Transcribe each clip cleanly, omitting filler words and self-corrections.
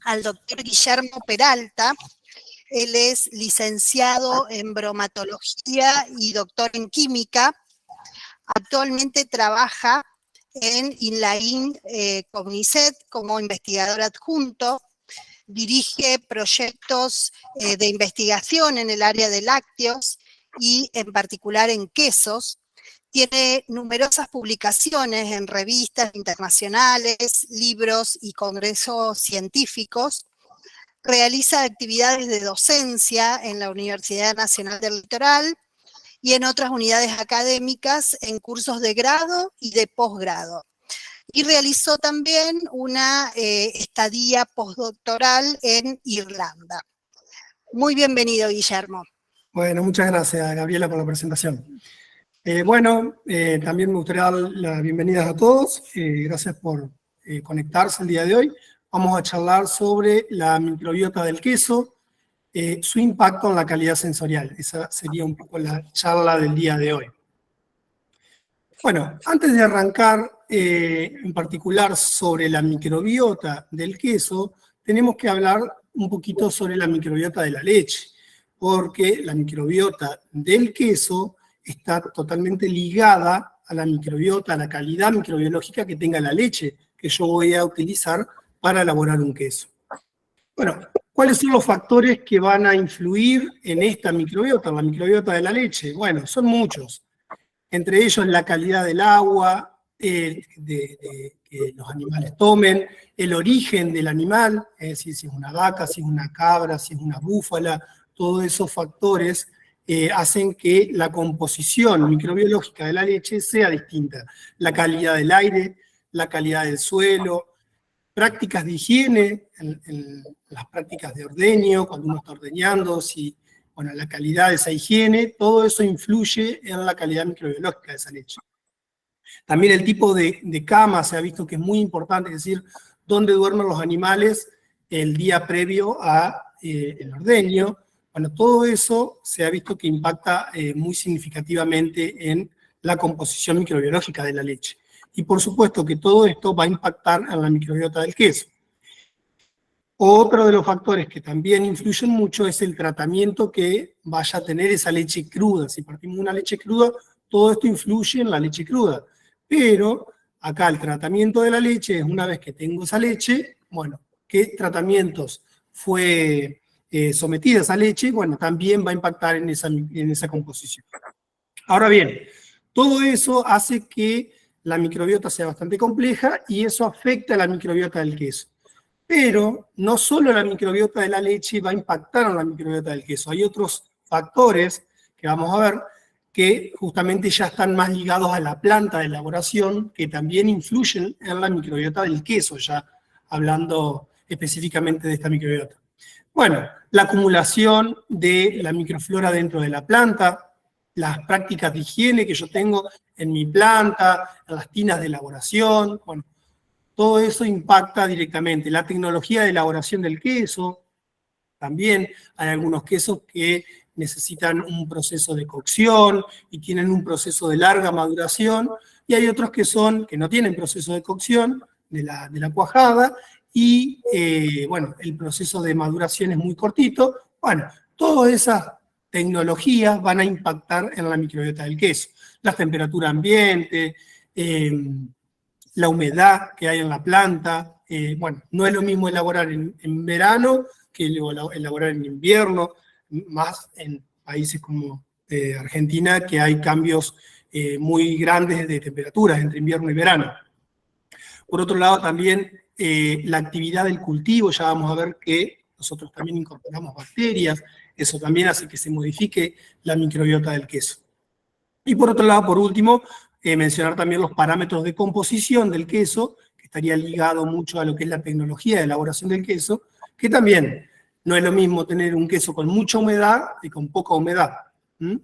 al doctor Guillermo Peralta. Él es licenciado en bromatología y doctor en química. Actualmente trabaja en INLAIN CONICET como investigador adjunto. Dirige proyectos de investigación en el área de lácteos y en particular en quesos. Tiene numerosas publicaciones en revistas internacionales, libros y congresos científicos. Realiza actividades de docencia en la Universidad Nacional del Litoral y en otras unidades académicas en cursos de grado y de posgrado. Y realizó también una estadía postdoctoral en Irlanda. Muy bienvenido, Guillermo. Bueno, muchas gracias, Gabriela, por la presentación. También me gustaría dar las bienvenidas a todos. Gracias por conectarse el día de hoy. Vamos a charlar sobre la microbiota del queso, su impacto en la calidad sensorial. Esa sería un poco la charla del día de hoy. Bueno, antes de arrancar en particular sobre la microbiota del queso, tenemos que hablar un poquito sobre la microbiota de la leche, porque la microbiota del queso está totalmente ligada a la microbiota, a la calidad microbiológica que tenga la leche que yo voy a utilizar para elaborar un queso. Bueno, ¿cuáles son los factores que van a influir en esta microbiota, en la microbiota de la leche? Bueno, son muchos. Entre ellos la calidad del agua que los animales tomen, el origen del animal, es decir, si es una vaca, si es una cabra, si es una búfala, todos esos factores hacen que la composición microbiológica de la leche sea distinta. La calidad del aire, la calidad del suelo, prácticas de higiene, las prácticas de ordeño, cuando uno está ordeñando, la calidad de esa higiene, todo eso influye en la calidad microbiológica de esa leche. También el tipo de cama se ha visto que es muy importante, es decir, dónde duermen los animales el día previo al ordeño. Bueno, todo eso se ha visto que impacta muy significativamente en la composición microbiológica de la leche. Y por supuesto que todo esto va a impactar en la microbiota del queso. Otro de los factores que también influyen mucho es el tratamiento que vaya a tener esa leche cruda. Si partimos de una leche cruda, todo esto influye en la leche cruda. Pero acá el tratamiento de la leche es una vez que tengo esa leche, bueno, ¿qué tratamientos fue sometida esa leche? Bueno, también va a impactar en esa composición. Ahora bien, todo eso hace que la microbiota sea bastante compleja y eso afecta a la microbiota del queso. Pero no solo la microbiota de la leche va a impactar en la microbiota del queso, hay otros factores que vamos a ver que justamente ya están más ligados a la planta de elaboración que también influyen en la microbiota del queso, ya hablando específicamente de esta microbiota. Bueno, la acumulación de la microflora dentro de la planta, las prácticas de higiene que yo tengo en mi planta, en las tinas de elaboración, bueno, todo eso impacta directamente. La tecnología de elaboración del queso, también hay algunos quesos que necesitan un proceso de cocción y tienen un proceso de larga maduración, y hay otros que no tienen proceso de cocción de la cuajada, y el proceso de maduración es muy cortito. Bueno, todas esas tecnologías van a impactar en la microbiota del queso. La temperatura ambiente, la humedad que hay en la planta. No es lo mismo elaborar en verano que elaborar en invierno, más en países como Argentina, que hay cambios muy grandes de temperaturas entre invierno y verano. Por otro lado, también la actividad del cultivo, ya vamos a ver que nosotros también incorporamos bacterias, eso también hace que se modifique la microbiota del queso. Y por otro lado, por último, mencionar también los parámetros de composición del queso, que estaría ligado mucho a lo que es la tecnología de elaboración del queso, que también no es lo mismo tener un queso con mucha humedad que con poca humedad.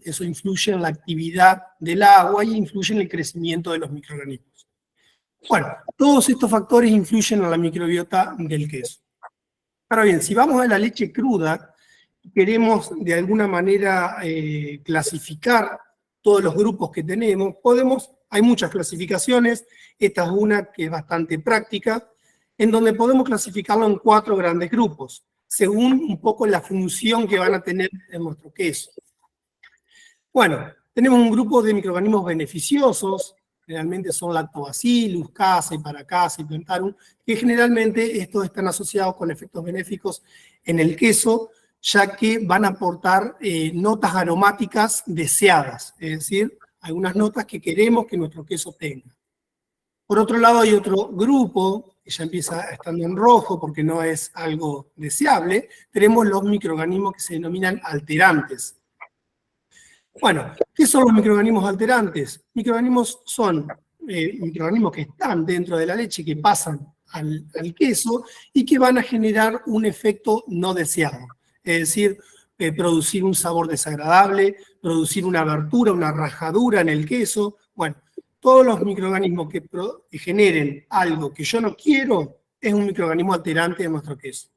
Eso influye en la actividad del agua y influye en el crecimiento de los microorganismos. Bueno, todos estos factores influyen en la microbiota del queso. Ahora bien, si vamos a la leche cruda, queremos de alguna manera clasificar todos los grupos que tenemos, hay muchas clasificaciones, esta es una que es bastante práctica, en donde podemos clasificarlo en 4 grandes grupos, según un poco la función que van a tener en nuestro queso. Bueno, tenemos un grupo de microorganismos beneficiosos, generalmente son Lactobacillus, Casei, Paracasei, Plantarum, que generalmente estos están asociados con efectos benéficos en el queso, ya que van a aportar notas aromáticas deseadas, es decir, algunas notas que queremos que nuestro queso tenga. Por otro lado, hay otro grupo, que ya empieza estando en rojo porque no es algo deseable, tenemos los microorganismos que se denominan alterantes. Bueno, ¿qué son los microorganismos alterantes? Microorganismos son microorganismos que están dentro de la leche, que pasan al queso y que van a generar un efecto no deseado. Es decir, producir un sabor desagradable, producir una abertura, una rajadura en el queso. Bueno, todos los microorganismos que generen algo que yo no quiero es un microorganismo alterante de nuestro queso.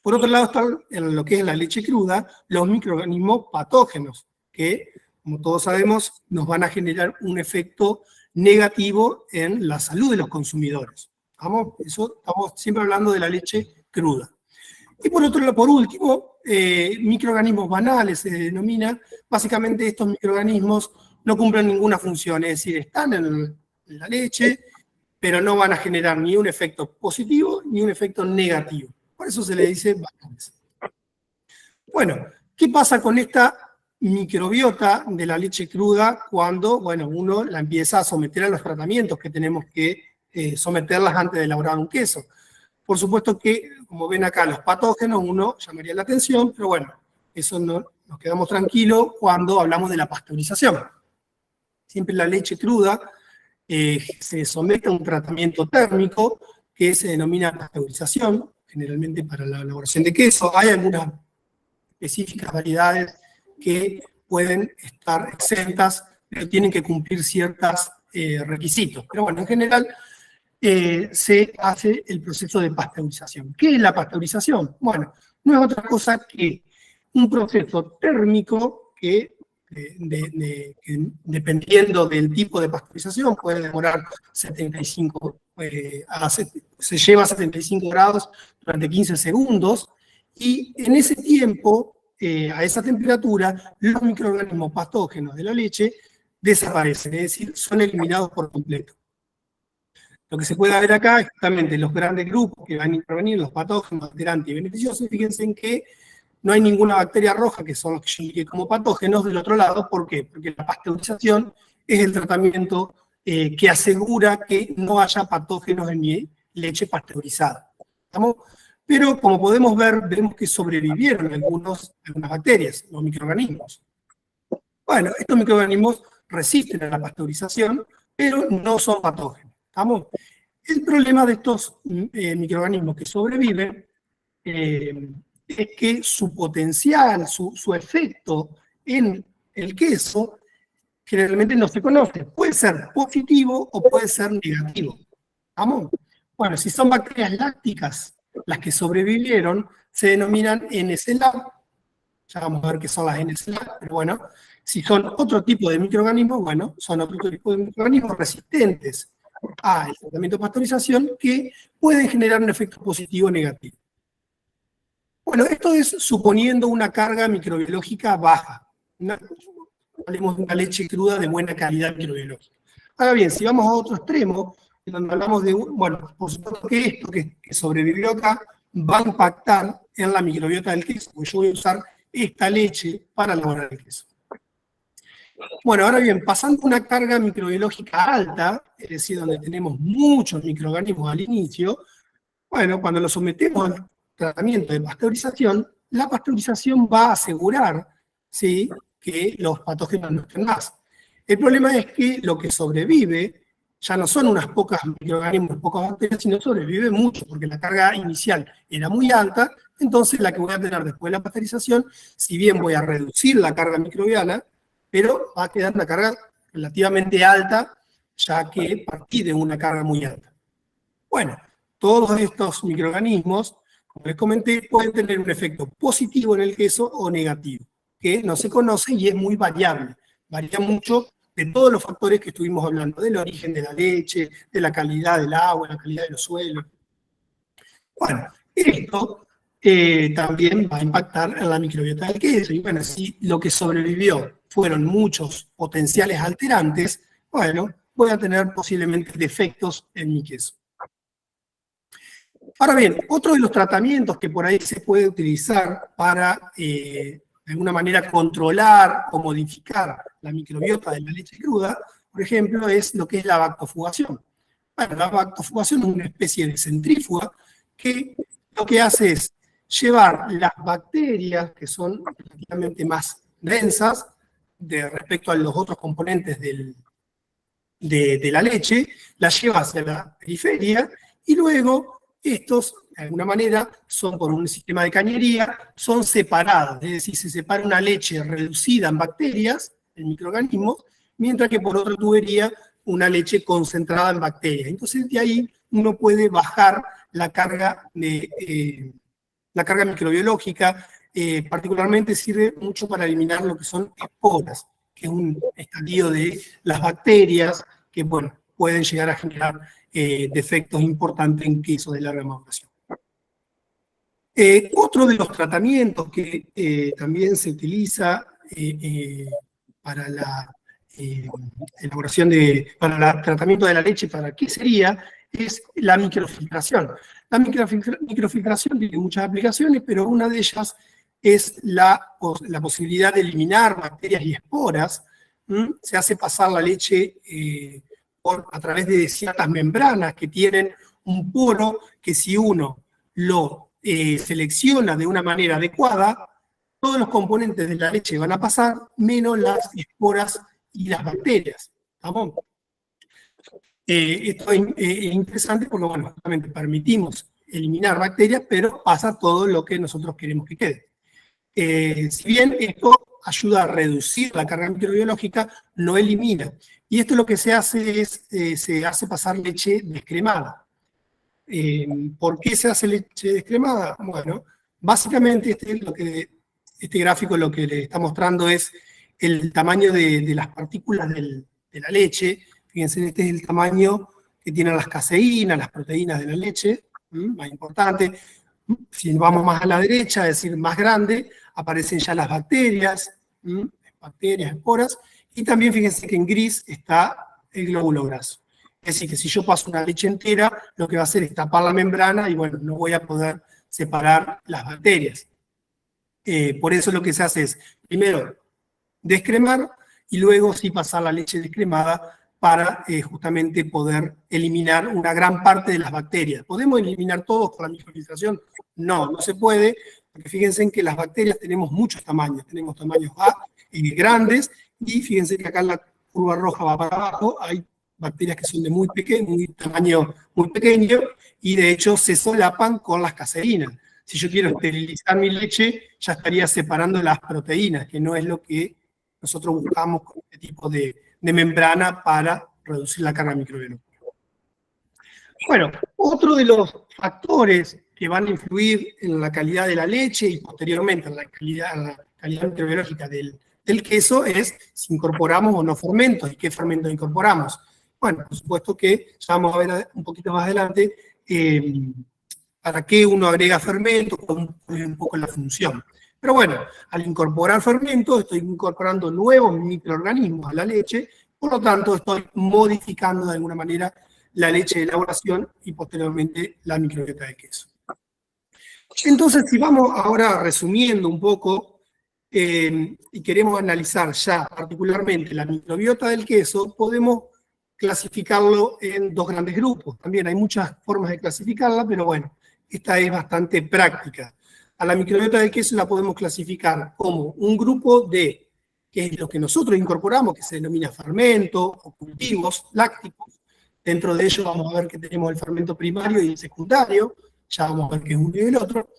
Por otro lado están, en lo que es la leche cruda, los microorganismos patógenos, que, como todos sabemos, nos van a generar un efecto negativo en la salud de los consumidores. Estamos siempre hablando de la leche cruda. Y por último, microorganismos banales se denomina. Básicamente estos microorganismos no cumplen ninguna función, es decir, están en la leche, pero no van a generar ni un efecto positivo ni un efecto negativo. Por eso se le dice banales. Bueno, ¿qué pasa con esta microbiota de la leche cruda cuando, bueno, uno la empieza a someter a los tratamientos que tenemos que someterlas antes de elaborar un queso? Por supuesto que, como ven acá, los patógenos, uno llamaría la atención, pero bueno, eso no, nos quedamos tranquilos cuando hablamos de la pasteurización. Siempre la leche cruda se somete a un tratamiento térmico que se denomina pasteurización, generalmente para la elaboración de queso. Hay algunas específicas variedades que pueden estar exentas, pero tienen que cumplir ciertos requisitos. Pero bueno, en general se hace el proceso de pasteurización. ¿Qué es la pasteurización? Bueno, no es otra cosa que un proceso térmico que, dependiendo del tipo de pasteurización, puede demorar 75, se lleva a 75 grados durante 15 segundos, y en ese tiempo, a esa temperatura, los microorganismos patógenos de la leche desaparecen, es decir, son eliminados por completo. Lo que se puede ver acá es justamente los grandes grupos que van a intervenir, los patógenos, alterantes y beneficiosos. Fíjense en que no hay ninguna bacteria roja, que son los que yo indiqué como patógenos, del otro lado. ¿Por qué? Porque la pasteurización es el tratamiento que asegura que no haya patógenos en mi leche pasteurizada. ¿Estamos? Pero como podemos ver, vemos que sobrevivieron algunas bacterias, los microorganismos. Bueno, estos microorganismos resisten a la pasteurización, pero no son patógenos. ¿Estamos? El problema de estos microorganismos que sobreviven es que su potencial, su efecto en el queso, generalmente no se conoce. Puede ser positivo o puede ser negativo. ¿Estamos? Bueno, si son bacterias lácticas las que sobrevivieron, se denominan NSLA. Ya vamos a ver qué son las NSLA, pero bueno, si son otro tipo de microorganismos, bueno, son otro tipo de microorganismos resistentes al tratamiento de pasteurización que pueden generar un efecto positivo o negativo. Bueno, esto es suponiendo una carga microbiológica baja. Hablemos de una leche cruda de buena calidad microbiológica. Ahora bien, si vamos a otro extremo, donde hablamos de, bueno, por supuesto que esto que sobrevivió acá va a impactar en la microbiota del queso, porque yo voy a usar esta leche para elaborar el queso. Bueno, ahora bien, pasando una carga microbiológica alta, es decir, donde tenemos muchos microorganismos al inicio, bueno, cuando lo sometemos al tratamiento de pasteurización, la pasteurización va a asegurar, ¿sí?, que los patógenos no estén más. El problema es que lo que sobrevive ya no son unas pocas microorganismos, pocas bacterias, sino sobrevive mucho, porque la carga inicial era muy alta. Entonces la que voy a tener después de la pasteurización, si bien voy a reducir la carga microbiana, pero va a quedar una carga relativamente alta, ya que partí de una carga muy alta. Bueno, todos estos microorganismos, como les comenté, pueden tener un efecto positivo en el queso o negativo, que no se conoce y es muy variable. Varía mucho de todos los factores que estuvimos hablando, del origen de la leche, de la calidad del agua, la calidad de los suelos. Bueno, esto también va a impactar en la microbiota del queso. Y bueno, si lo que sobrevivió fueron muchos potenciales alterantes, bueno, voy a tener posiblemente defectos en mi queso. Ahora bien, otro de los tratamientos que por ahí se puede utilizar para, de alguna manera, controlar o modificar la microbiota de la leche cruda, por ejemplo, es lo que es la bactofugación. Bueno, la bactofugación es una especie de centrífuga que lo que hace es llevar las bacterias, que son relativamente más densas respecto a los otros componentes de la leche, las lleva hacia la periferia y luego estos, de alguna manera, son por un sistema de cañería, son separados, es decir, se separa una leche reducida en bacterias, en microorganismos, mientras que por otra tubería una leche concentrada en bacterias. Entonces de ahí uno puede bajar la carga microbiológica, particularmente sirve mucho para eliminar lo que son esporas, que es un estadio de las bacterias que, bueno, pueden llegar a generar defectos importantes en queso de larga maduración. Otro de los tratamientos que también se utiliza para la elaboración para el tratamiento de la leche, ¿para qué sería? Es la microfiltración. La microfiltración tiene muchas aplicaciones, pero una de ellas es la posibilidad de eliminar bacterias y esporas. Se hace pasar la leche a través de ciertas membranas que tienen un poro que si uno lo selecciona de una manera adecuada, todos los componentes de la leche van a pasar, menos las esporas y las bacterias. ¿Estamos? Esto es interesante porque, bueno, justamente permitimos eliminar bacterias, pero pasa todo lo que nosotros queremos que quede. Si bien esto ayuda a reducir la carga microbiológica, no elimina. Y esto lo que se hace es, se hace pasar leche descremada. ¿Por qué se hace leche descremada? Bueno, básicamente este gráfico lo que le está mostrando es el tamaño de las partículas de la leche. Fíjense, este es el tamaño que tienen las caseínas, las proteínas de la leche, más importante. Si vamos más a la derecha, es decir, más grande, aparecen ya las bacterias, esporas, y también fíjense que en gris está el glóbulo graso. Es decir, que si yo paso una leche entera, lo que va a hacer es tapar la membrana y, bueno, no voy a poder separar las bacterias. Por eso lo que se hace es, primero, descremar y luego sí pasar la leche descremada para justamente poder eliminar una gran parte de las bacterias. ¿Podemos eliminar todos con la microfiltración? No, no se puede, porque fíjense en que las bacterias tenemos muchos tamaños. Tenemos tamaños grandes, y fíjense que acá en la curva roja va para abajo, hay bacterias que son de tamaño muy pequeño, y de hecho se solapan con las caseínas. Si yo quiero esterilizar mi leche, ya estaría separando las proteínas, que no es lo que nosotros buscamos con este tipo de membrana para reducir la carga microbiológica. Bueno, otro de los factores que van a influir en la calidad de la leche y posteriormente en la calidad microbiológica del queso es si incorporamos o no fermentos y qué fermentos incorporamos. Bueno, por supuesto que ya vamos a ver un poquito más adelante para qué uno agrega fermentos, un poco la función. Pero bueno, al incorporar fermentos, estoy incorporando nuevos microorganismos a la leche, por lo tanto estoy modificando de alguna manera la leche de elaboración y posteriormente la microbiota de queso. Entonces, si vamos ahora resumiendo un poco y queremos analizar ya particularmente la microbiota del queso, podemos clasificarlo en dos grandes grupos. También hay muchas formas de clasificarla, pero bueno, esta es bastante práctica. A la microbiota del queso la podemos clasificar como un grupo que es lo que nosotros incorporamos, que se denomina fermento o cultivos lácticos. Dentro de ello vamos a ver que tenemos el fermento primario y el secundario, ya vamos a ver qué es uno y el otro.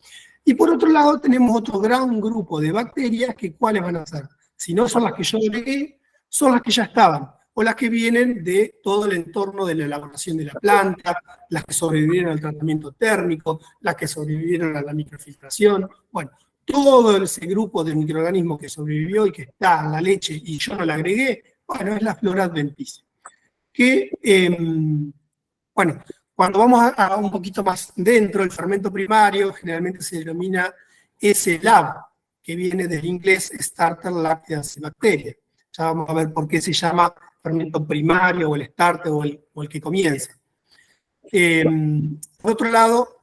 Y por otro lado tenemos otro gran grupo de bacterias que ¿cuáles van a ser? Si no son las que yo agregué, son las que ya estaban, o las que vienen de todo el entorno de la elaboración de la planta, las que sobrevivieron al tratamiento térmico, las que sobrevivieron a la microfiltración. Bueno, todo ese grupo de microorganismos que sobrevivió y que está en la leche y yo no la agregué, bueno, es la flora adventicia. Que, bueno, Cuando vamos a un poquito más dentro, el fermento primario generalmente se denomina S-Lab, que viene del inglés Starter Lactease Bacteria. Ya vamos a ver por qué se llama fermento primario, o el starter, o el que comienza. Por otro lado,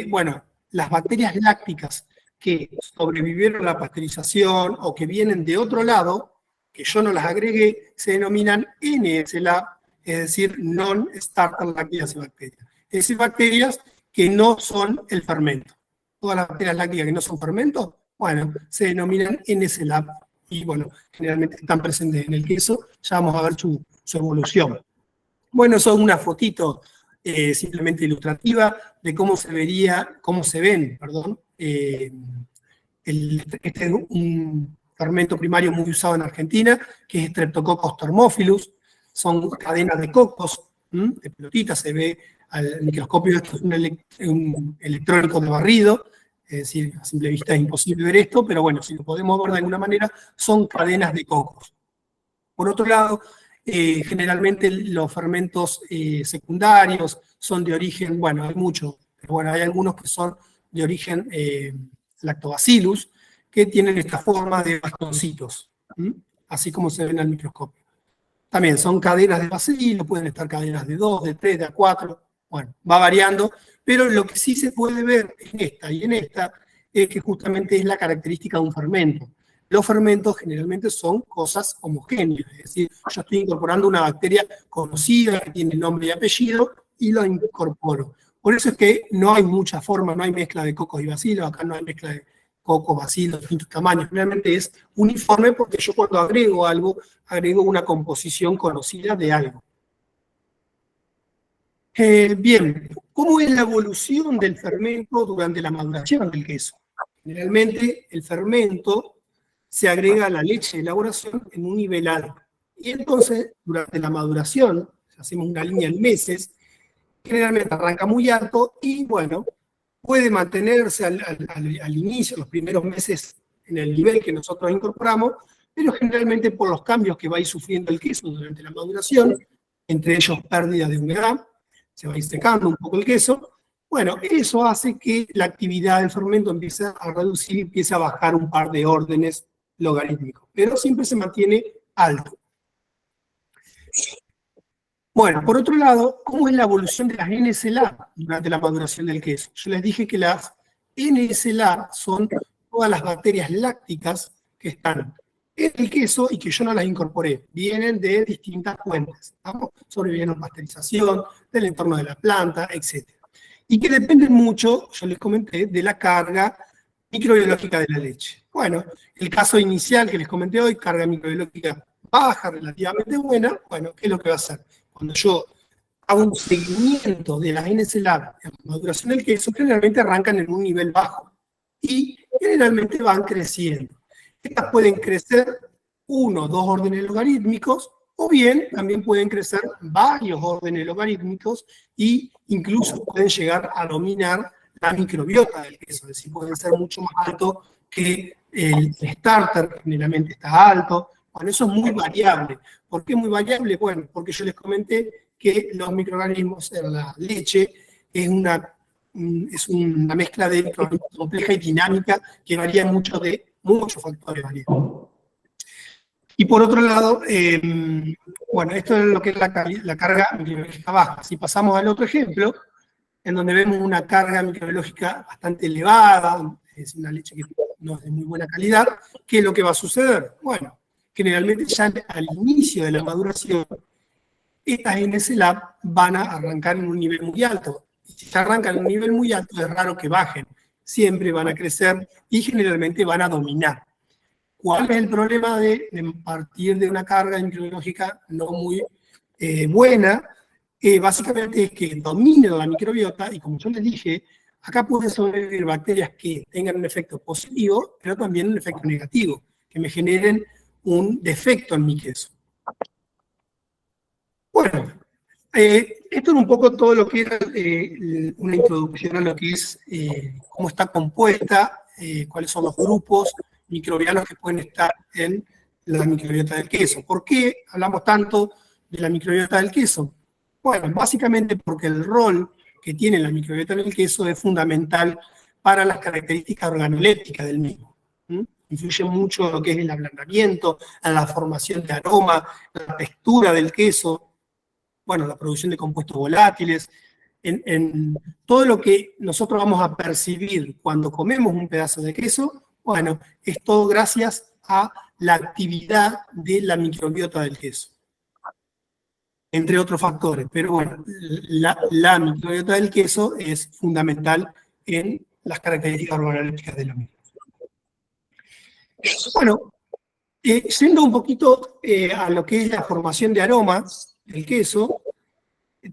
bueno, las bacterias lácticas que sobrevivieron a la pasteurización o que vienen de otro lado, que yo no las agregué, se denominan NS-Lab, es decir, Non-Starter Lactease Bacteria. Es decir, bacterias que no son el fermento. Todas las bacterias lácticas que no son fermento, bueno, se denominan NS-Lab y, bueno, generalmente están presentes en el queso. Ya vamos a ver su evolución. Bueno, son una fotito simplemente ilustrativa de cómo se ven, este es un fermento primario muy usado en Argentina, que es Streptococcus thermophilus. Son cadenas de cocos, de pelotitas, se ve al microscopio. Esto es un electrónico de barrido, es decir, a simple vista es imposible ver esto, pero bueno, si lo podemos ver de alguna manera, son cadenas de cocos. Por otro lado, generalmente los fermentos secundarios son de origen, bueno, hay muchos, pero bueno, hay algunos que son de origen lactobacillus, que tienen esta forma de bastoncitos, así como se ven al microscopio. También son cadenas de bacilo, pueden estar cadenas de 2, de 3, de 4, bueno, va variando, pero lo que sí se puede ver en esta y en esta es que justamente es la característica de un fermento. Los fermentos generalmente son cosas homogéneas, es decir, yo estoy incorporando una bacteria conocida que tiene nombre y apellido y lo incorporo. Por eso es que no hay mucha forma, no hay mezcla de cocos y bacilos, acá no hay mezcla de coco, bacilo, de distintos tamaños, realmente es uniforme porque yo cuando agrego algo, agrego una composición conocida de algo. Bien, ¿cómo es la evolución del fermento durante la maduración del queso? Generalmente el fermento se agrega a la leche de elaboración en un nivel alto. Y entonces, durante la maduración, hacemos una línea en meses, generalmente arranca muy alto y, bueno, puede mantenerse al inicio, los primeros meses, en el nivel que nosotros incorporamos, pero generalmente por los cambios que va a ir sufriendo el queso durante la maduración, entre ellos pérdida de humedad, se va a ir secando un poco el queso, bueno, eso hace que la actividad del fermento empiece a reducir y empiece a bajar un par de órdenes logarítmicos, pero siempre se mantiene alto. Bueno, por otro lado, ¿cómo es la evolución de las NSLA durante la maduración del queso? Yo les dije que las NSLA son todas las bacterias lácticas que están en el queso y que yo no las incorporé. Vienen de distintas fuentes, ¿no? Sobreviven a pasteurización, del entorno de la planta, etc. Y que dependen mucho, yo les comenté, de la carga microbiológica de la leche. Bueno, el caso inicial que les comenté hoy, carga microbiológica baja, relativamente buena, bueno, ¿qué es lo que va a hacer? Cuando yo hago un seguimiento de las NSLA en la maduración del queso, generalmente arrancan en un nivel bajo y generalmente van creciendo. Estas pueden crecer 1 o 2 órdenes logarítmicos, o bien también pueden crecer varios órdenes logarítmicos e incluso pueden llegar a dominar la microbiota del queso, es decir, pueden ser mucho más altos que el starter, que generalmente está alto. Bueno, eso es muy variable. ¿Por qué muy variable? Bueno, porque yo les comenté que los microorganismos en la leche es una mezcla de microorganismos compleja y dinámica que varía mucho de muchos factores variables. Y por otro lado, bueno, esto es lo que es la carga microbiológica baja. Si pasamos al otro ejemplo, en donde vemos una carga microbiológica bastante elevada, es una leche que no es de muy buena calidad, ¿qué es lo que va a suceder? Bueno, generalmente ya al inicio de la maduración, estas NSLA van a arrancar en un nivel muy alto. Y si arrancan en un nivel muy alto, es raro que bajen. Siempre van a crecer y generalmente van a dominar. ¿Cuál es el problema de partir de una carga microbiológica no muy buena? Básicamente es que dominen la microbiota y, como yo les dije, acá pueden sobrevivir bacterias que tengan un efecto positivo, pero también un efecto negativo, que me generen un defecto en mi queso. Bueno, esto es un poco todo lo que era una introducción a lo que es cómo está compuesta, cuáles son los grupos microbianos que pueden estar en la microbiota del queso. ¿Por qué hablamos tanto de la microbiota del queso? Bueno, básicamente porque el rol que tiene la microbiota en el queso es fundamental para las características organolépticas del mismo. Influye mucho en lo que es el ablandamiento, en la formación de aroma, la textura del queso, bueno, la producción de compuestos volátiles, en todo lo que nosotros vamos a percibir cuando comemos un pedazo de queso, bueno, es todo gracias a la actividad de la microbiota del queso, entre otros factores. Pero bueno, la microbiota del queso es fundamental en las características organolépticas de lo mismo. Bueno, yendo un poquito a lo que es la formación de aromas del queso,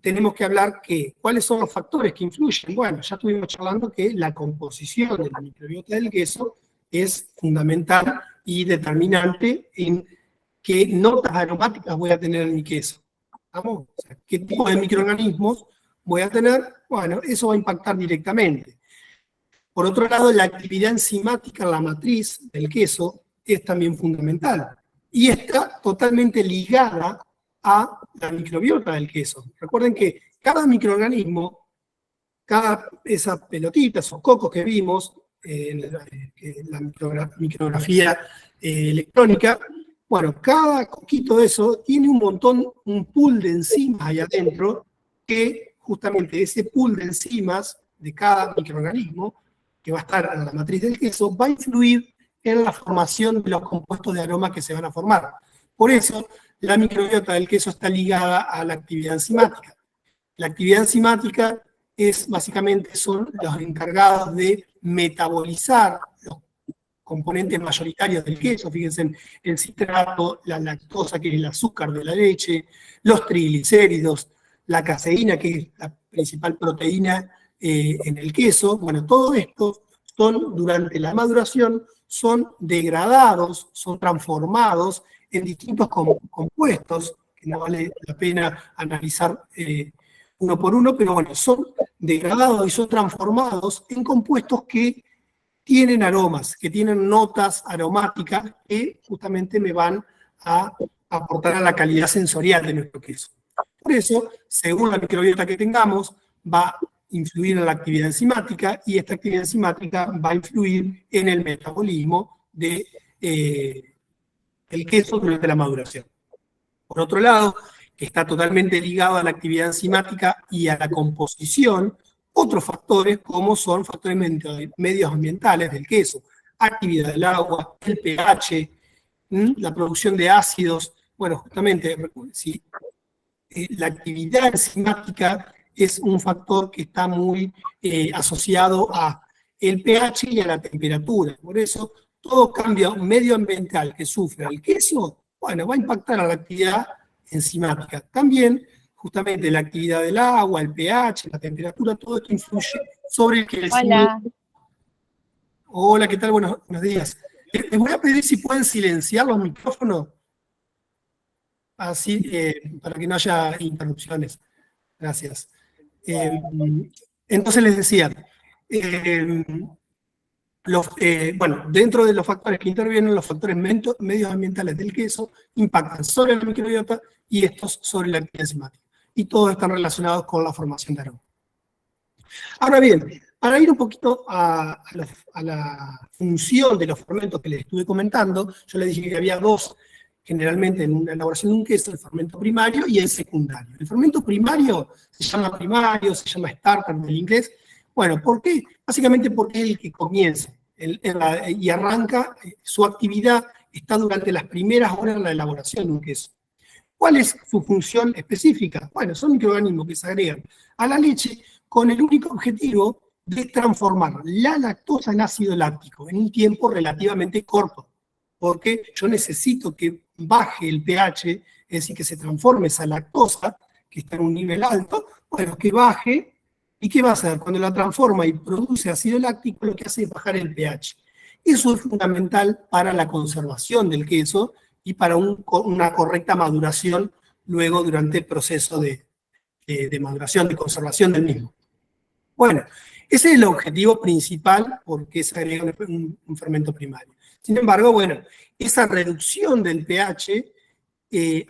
tenemos que hablar que cuáles son los factores que influyen. Bueno, ya estuvimos charlando que la composición de la microbiota del queso es fundamental y determinante en qué notas aromáticas voy a tener en mi queso. ¿Vamos? O sea, qué tipo de microorganismos voy a tener. Bueno, eso va a impactar directamente. Por otro lado, la actividad enzimática en la matriz del queso es también fundamental y está totalmente ligada a la microbiota del queso. Recuerden que cada microorganismo, cada esa pelotita, esos cocos que vimos en la micrografía electrónica, bueno, cada coquito de eso tiene un montón, un pool de enzimas ahí adentro, que justamente ese pool de enzimas de cada microorganismo, que va a estar en la matriz del queso, va a influir en la formación de los compuestos de aroma que se van a formar. Por eso, la microbiota del queso está ligada a la actividad enzimática. La actividad enzimática básicamente son los encargados de metabolizar los componentes mayoritarios del queso. Fíjense, el citrato, la lactosa, que es el azúcar de la leche, los triglicéridos, la caseína, que es la principal proteína en el queso. Bueno, todo esto durante la maduración son degradados, son transformados en distintos compuestos, que no vale la pena analizar uno por uno, pero bueno, son degradados y son transformados en compuestos que tienen aromas, que tienen notas aromáticas que justamente me van a aportar a la calidad sensorial de nuestro queso. Por eso, según la microbiota que tengamos, va a influir en la actividad enzimática y esta actividad enzimática va a influir en el metabolismo del queso durante la maduración. Por otro lado, que está totalmente ligado a la actividad enzimática y a la composición, otros factores como son factores medioambientales del queso, actividad del agua, el pH, la producción de ácidos. Bueno, justamente, si la actividad enzimática es un factor que está muy asociado a el pH y a la temperatura. Por eso, todo cambio medioambiental que sufre el queso, bueno, va a impactar a la actividad enzimática. También, justamente, la actividad del agua, el pH, la temperatura, todo esto influye sobre el crecimiento. Hola. Hola, ¿qué tal? Buenos días. Les voy a pedir si pueden silenciar los micrófonos, así, para que no haya interrupciones. Gracias. Entonces les decía, bueno, dentro de los factores que intervienen, los factores medioambientales del queso impactan sobre la microbiota y estos sobre la actividad enzimática. Y todos están relacionados con la formación de aroma. Ahora bien, para ir un poquito a la función de los fermentos que les estuve comentando, yo les dije que había dos, generalmente en una elaboración de un queso, el fermento primario y el secundario. El fermento primario se llama starter del inglés. Bueno, ¿por qué? Básicamente porque es el que comienza y arranca, su actividad está durante las primeras horas de la elaboración de un queso. ¿Cuál es su función específica? Bueno, son microorganismos que se agregan a la leche con el único objetivo de transformar la lactosa en ácido láctico en un tiempo relativamente corto, porque yo necesito que baje el pH, es decir, que se transforme esa lactosa, que está en un nivel alto, bueno, que baje. ¿Y qué va a hacer? Cuando la transforma y produce ácido láctico, lo que hace es bajar el pH. Eso es fundamental para la conservación del queso y para una correcta maduración luego durante el proceso de maduración, de conservación del mismo. Bueno, ese es el objetivo principal porque se agrega un fermento primario. Sin embargo, bueno, esa reducción del pH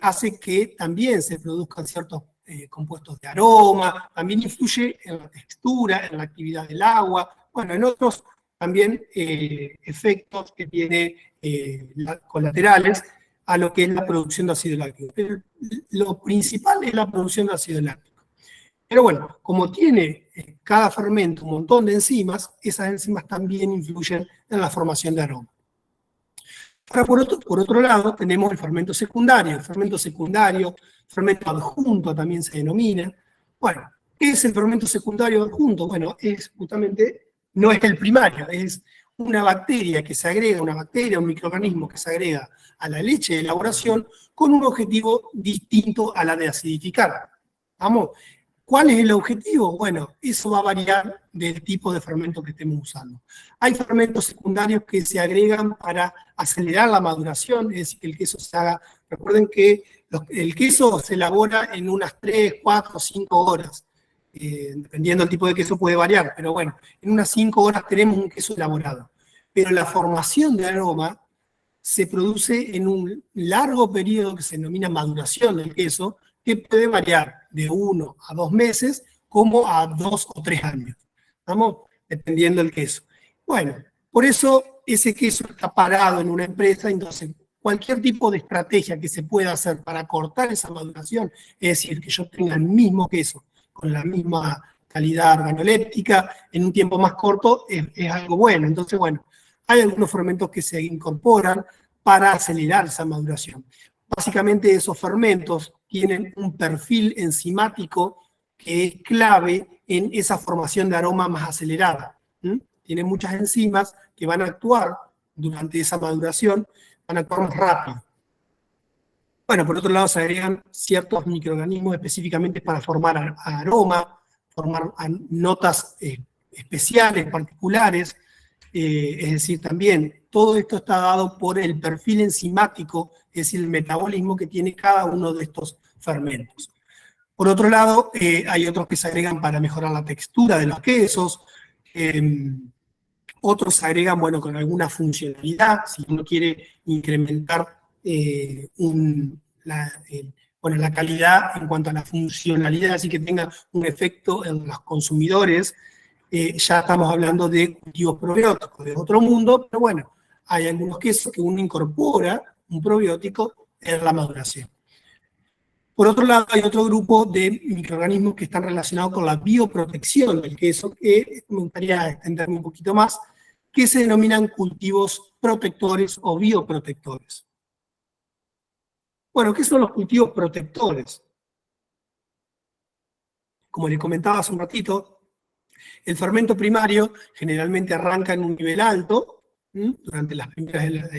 hace que también se produzcan ciertos compuestos de aroma, también influye en la textura, en la actividad del agua, bueno, en otros también efectos que tiene colaterales a lo que es la producción de ácido láctico. Pero lo principal es la producción de ácido láctico. Pero bueno, como tiene cada fermento un montón de enzimas, esas enzimas también influyen en la formación de aroma. Ahora, por otro lado, tenemos el fermento secundario. El fermento adjunto también se denomina. Bueno, ¿qué es el fermento secundario adjunto? Bueno, es justamente, no es el primario, es una bacteria que se agrega, un microorganismo que se agrega a la leche de elaboración con un objetivo distinto a la de acidificar. ¿Vamos? ¿Cuál es el objetivo? Bueno, eso va a variar del tipo de fermento que estemos usando. Hay fermentos secundarios que se agregan para acelerar la maduración, es decir, que el queso se haga. Recuerden que el queso se elabora en unas 3, 4, 5 horas. Dependiendo del tipo de queso puede variar, pero bueno, en unas 5 horas tenemos un queso elaborado. Pero la formación de aroma se produce en un largo periodo que se denomina maduración del queso, que puede variar de 1 a 2 meses como a 2 o 3 años. ¿Estamos? Dependiendo del queso. Bueno, por eso ese queso está parado en una empresa, entonces cualquier tipo de estrategia que se pueda hacer para cortar esa maduración, es decir, que yo tenga el mismo queso con la misma calidad organoléptica en un tiempo más corto, es algo bueno. Entonces, bueno, hay algunos fermentos que se incorporan para acelerar esa maduración. Básicamente esos fermentos tienen un perfil enzimático que es clave en esa formación de aroma más acelerada. Tienen muchas enzimas que van a actuar durante esa maduración, van a actuar más rápido. Bueno, por otro lado se agregan ciertos microorganismos específicamente para formar aroma, formar notas especiales, particulares, es decir, también todo esto está dado por el perfil enzimático, es decir, el metabolismo que tiene cada uno de estos fermentos. Por otro lado, hay otros que se agregan para mejorar la textura de los quesos, otros se agregan, bueno, con alguna funcionalidad, si uno quiere incrementar la calidad en cuanto a la funcionalidad, así que tenga un efecto en los consumidores. Ya estamos hablando de cultivos probióticos, de otro mundo, pero bueno, hay algunos quesos que uno incorpora un probiótico en la maduración. Por otro lado, hay otro grupo de microorganismos que están relacionados con la bioprotección del queso, que me gustaría extenderme un poquito más, que se denominan cultivos protectores o bioprotectores. Bueno, ¿qué son los cultivos protectores? Como les comentaba hace un ratito, el fermento primario generalmente arranca en un nivel alto, durante las primeras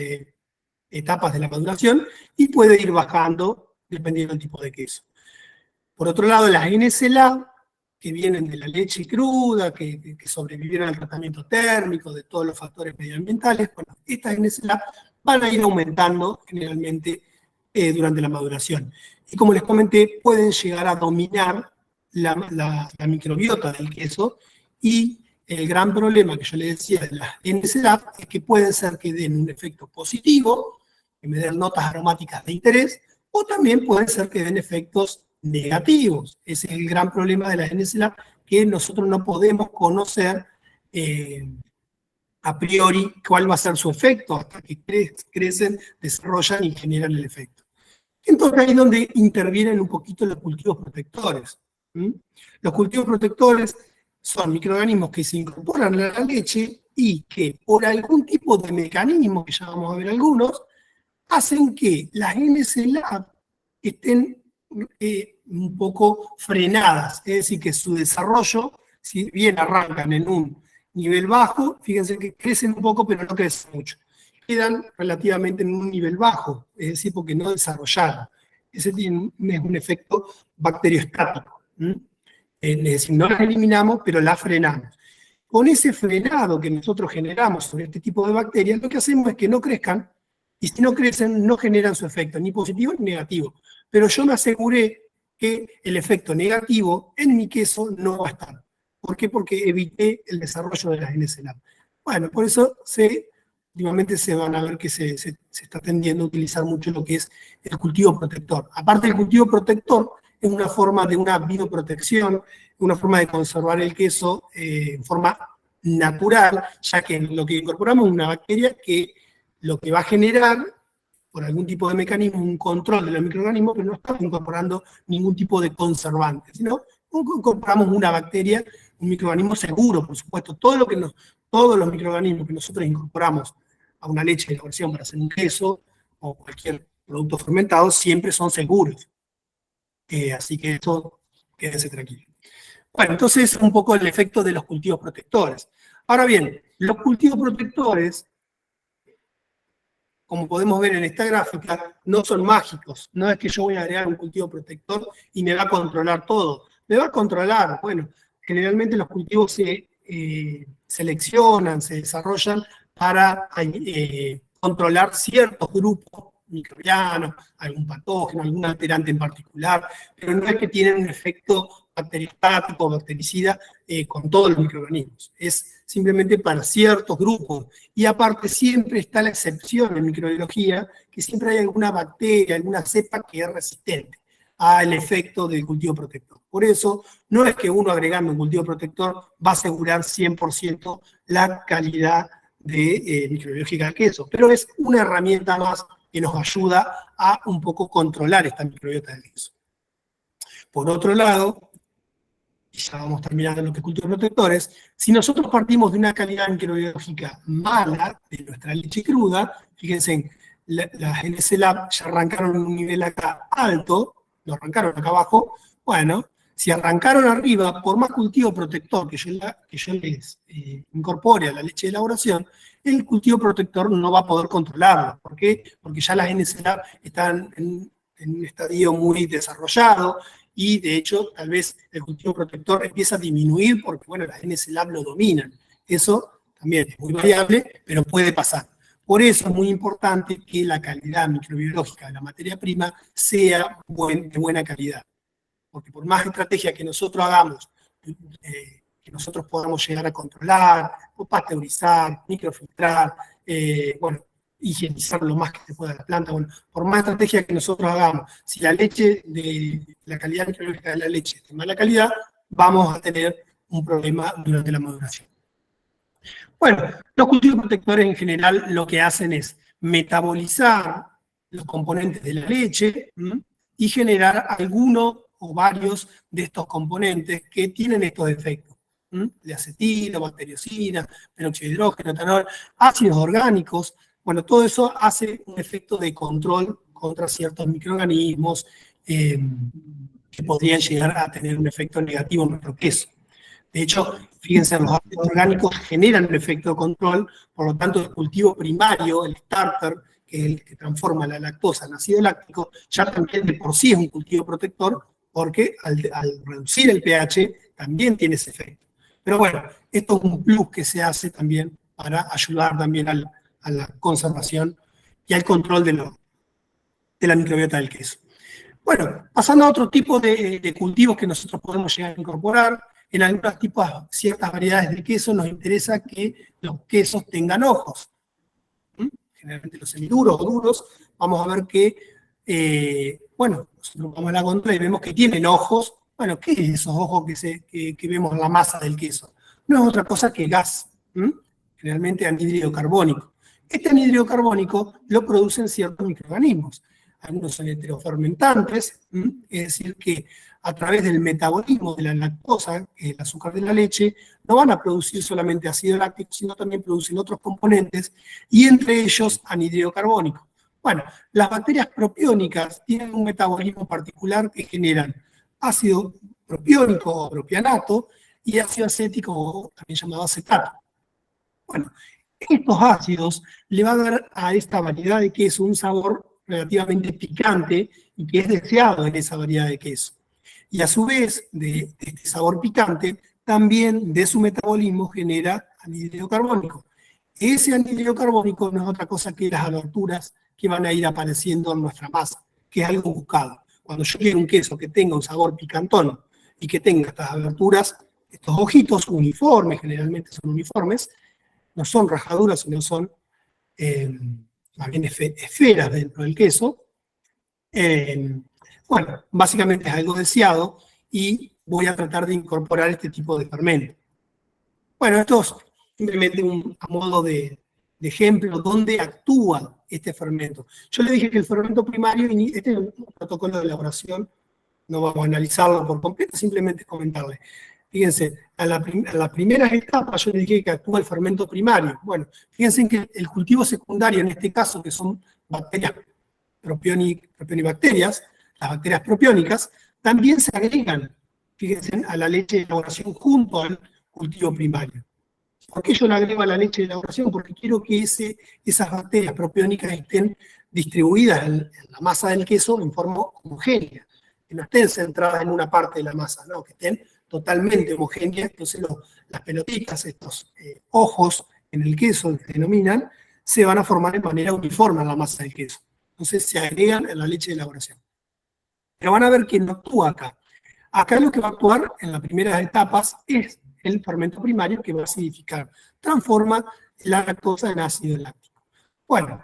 etapas de la maduración, y puede ir bajando dependiendo del tipo de queso. Por otro lado, las NSLA, que vienen de la leche cruda, que sobrevivieron al tratamiento térmico, de todos los factores medioambientales, bueno, estas NSLA van a ir aumentando generalmente durante la maduración. Y como les comenté, pueden llegar a dominar la microbiota del queso, y el gran problema que yo les decía de las NSLA es que pueden ser que den un efecto positivo, que me den notas aromáticas de interés, o también pueden ser que den efectos negativos. Ese es el gran problema de las NSLA, que nosotros no podemos conocer a priori cuál va a ser su efecto, hasta que crecen, desarrollan y generan el efecto. Entonces ahí es donde intervienen un poquito los cultivos protectores. Los cultivos protectores son microorganismos que se incorporan a la leche y que por algún tipo de mecanismo, que ya vamos a ver algunos, hacen que las NSLA estén un poco frenadas, es decir, que su desarrollo, si bien arrancan en un nivel bajo, fíjense que crecen un poco, pero no crecen mucho. Quedan relativamente en un nivel bajo, es decir, porque no desarrollaron. Ese es un efecto bacteriostático. Es decir, no las eliminamos, pero las frenamos. Con ese frenado que nosotros generamos sobre este tipo de bacterias, lo que hacemos es que no crezcan, y si no crecen, no generan su efecto, ni positivo ni negativo. Pero yo me aseguré que el efecto negativo en mi queso no va a estar. ¿Por qué? Porque evité el desarrollo de las NSLA. Bueno, por eso últimamente se van a ver que se está tendiendo a utilizar mucho lo que es el cultivo protector. Aparte del cultivo protector, es una forma de una bioprotección, una forma de conservar el queso en forma natural, ya que lo que incorporamos es una bacteria que lo que va a generar, por algún tipo de mecanismo, un control de los microorganismos, pero no estamos incorporando ningún tipo de conservante, sino incorporamos una bacteria, un microorganismo seguro, por supuesto. Todos los microorganismos que nosotros incorporamos a una leche de elaboración para hacer un queso o cualquier producto fermentado siempre son seguros. Así que eso, quédense tranquilos. Bueno, entonces un poco el efecto de los cultivos protectores. Ahora bien, los cultivos protectores, como podemos ver en esta gráfica, no son mágicos. No es que yo voy a agregar un cultivo protector y me va a controlar todo. Me va a controlar, bueno, generalmente los cultivos se seleccionan, se desarrollan para controlar ciertos grupos microbianos, algún patógeno, algún alterante en particular, pero no es que tienen un efecto bacteriostático o bactericida con todos los microorganismos. Es simplemente para ciertos grupos. Y aparte siempre está la excepción en microbiología, que siempre hay alguna bacteria, alguna cepa que es resistente al efecto del cultivo protector. Por eso, no es que uno agregando un cultivo protector va a asegurar 100% la calidad microbiológica del queso, pero es una herramienta más que nos ayuda a un poco controlar esta microbiota del queso. Por otro lado, y ya vamos terminando los cultivos protectores, si nosotros partimos de una calidad microbiológica mala de nuestra leche cruda, fíjense, las NS Lab ya arrancaron en un nivel acá alto, lo arrancaron acá abajo, bueno, si arrancaron arriba, por más cultivo protector que yo les incorpore a la leche de elaboración, el cultivo protector no va a poder controlarlo. ¿Por qué? Porque ya las NS Lab están en un estadio muy desarrollado, y de hecho tal vez el cultivo protector empieza a disminuir porque, bueno, las NS Lab lo dominan. Eso también es muy variable, pero puede pasar. Por eso es muy importante que la calidad microbiológica de la materia prima sea de buena calidad. Porque por más estrategia que nosotros hagamos, que nosotros podamos llegar a controlar, pasteurizar, microfiltrar, bueno, higienizar lo más que se pueda la planta, bueno, por más estrategia que nosotros hagamos, si la leche, la calidad microbiológica de la leche es de mala calidad, vamos a tener un problema durante la maduración. Bueno, los cultivos protectores en general lo que hacen es metabolizar los componentes de la leche y generar alguno o varios de estos componentes que tienen estos efectos. De acetina, bacteriocina, peróxido de hidrógeno, etanol, ácidos orgánicos. Bueno, todo eso hace un efecto de control contra ciertos microorganismos que podrían llegar a tener un efecto negativo en nuestro queso. De hecho, fíjense, los ácidos orgánicos generan un efecto de control, por lo tanto, el cultivo primario, el starter, que es el que transforma la lactosa en ácido láctico, ya también de por sí es un cultivo protector, porque al reducir el pH también tiene ese efecto. Pero bueno, esto es un plus que se hace también para ayudar también a la conservación y al control de la microbiota del queso. Bueno, pasando a otro tipo de cultivos que nosotros podemos llegar a incorporar, en algunos tipos, ciertas variedades de queso nos interesa que los quesos tengan ojos. Generalmente los semiduros o duros, vamos a ver que, bueno, nosotros vamos a la góndola y vemos que tienen ojos. Bueno, ¿qué es esos ojos que vemos en la masa del queso? No es otra cosa que gas, generalmente anhídrido carbónico. Este anhídrido carbónico lo producen ciertos microorganismos. Algunos son heterofermentantes, es decir, que a través del metabolismo de la lactosa, que es el azúcar de la leche, no van a producir solamente ácido láctico, sino también producen otros componentes, y entre ellos anhídrido carbónico. Bueno, las bacterias propiónicas tienen un metabolismo particular que generan ácido propiónico o propianato y ácido acético, también llamado acetato. Bueno, estos ácidos le van a dar a esta variedad de queso un sabor relativamente picante y que es deseado en esa variedad de queso. Y a su vez, de este sabor picante, también de su metabolismo genera anhídrido carbónico. Ese anhídrido carbónico no es otra cosa que las aberturas que van a ir apareciendo en nuestra masa, que es algo buscado. Cuando yo quiero un queso que tenga un sabor picantón y que tenga estas aberturas, estos ojitos uniformes, generalmente son uniformes, no son rajaduras, sino son más bien esferas dentro del queso. Bueno, básicamente es algo deseado y voy a tratar de incorporar este tipo de fermento. Bueno, esto es simplemente a modo de ejemplo donde actúa este fermento. Yo le dije que el fermento primario, este es un protocolo de elaboración, no vamos a analizarlo por completo, simplemente comentarle. Fíjense, a las primeras etapas yo le dije que actúa el fermento primario. Bueno, fíjense que el cultivo secundario, en este caso, que son bacterias propionibacterias, las bacterias propiónicas, también se agregan, fíjense, a la leche de elaboración junto al cultivo primario. ¿Por qué yo le agrego a la leche de elaboración? Porque quiero que esas bacterias propiónicas estén distribuidas en la masa del queso en forma homogénea, que no estén centradas en una parte de la masa, ¿no? Que estén totalmente homogéneas. Entonces las pelotitas, estos ojos en el queso que se denominan, se van a formar de manera uniforme en la masa del queso. Entonces se agregan en la leche de elaboración. Pero van a ver que no actúa acá. Acá lo que va a actuar en las primeras etapas es el fermento primario que va a acidificar, transforma la lactosa en ácido láctico. Bueno,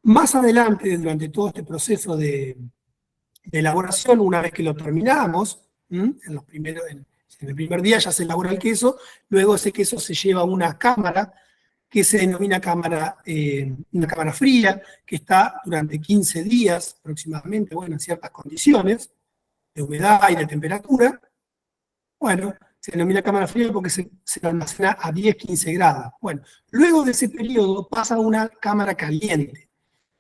más adelante, durante todo este proceso de elaboración, una vez que lo terminamos, en el primer día ya se elabora el queso, luego ese queso se lleva a una cámara que se denomina una cámara fría, que está durante 15 días aproximadamente, bueno, en ciertas condiciones de humedad y de temperatura. Bueno, se denomina cámara fría porque se almacena a 10-15 grados. Bueno, luego de ese periodo pasa a una cámara caliente.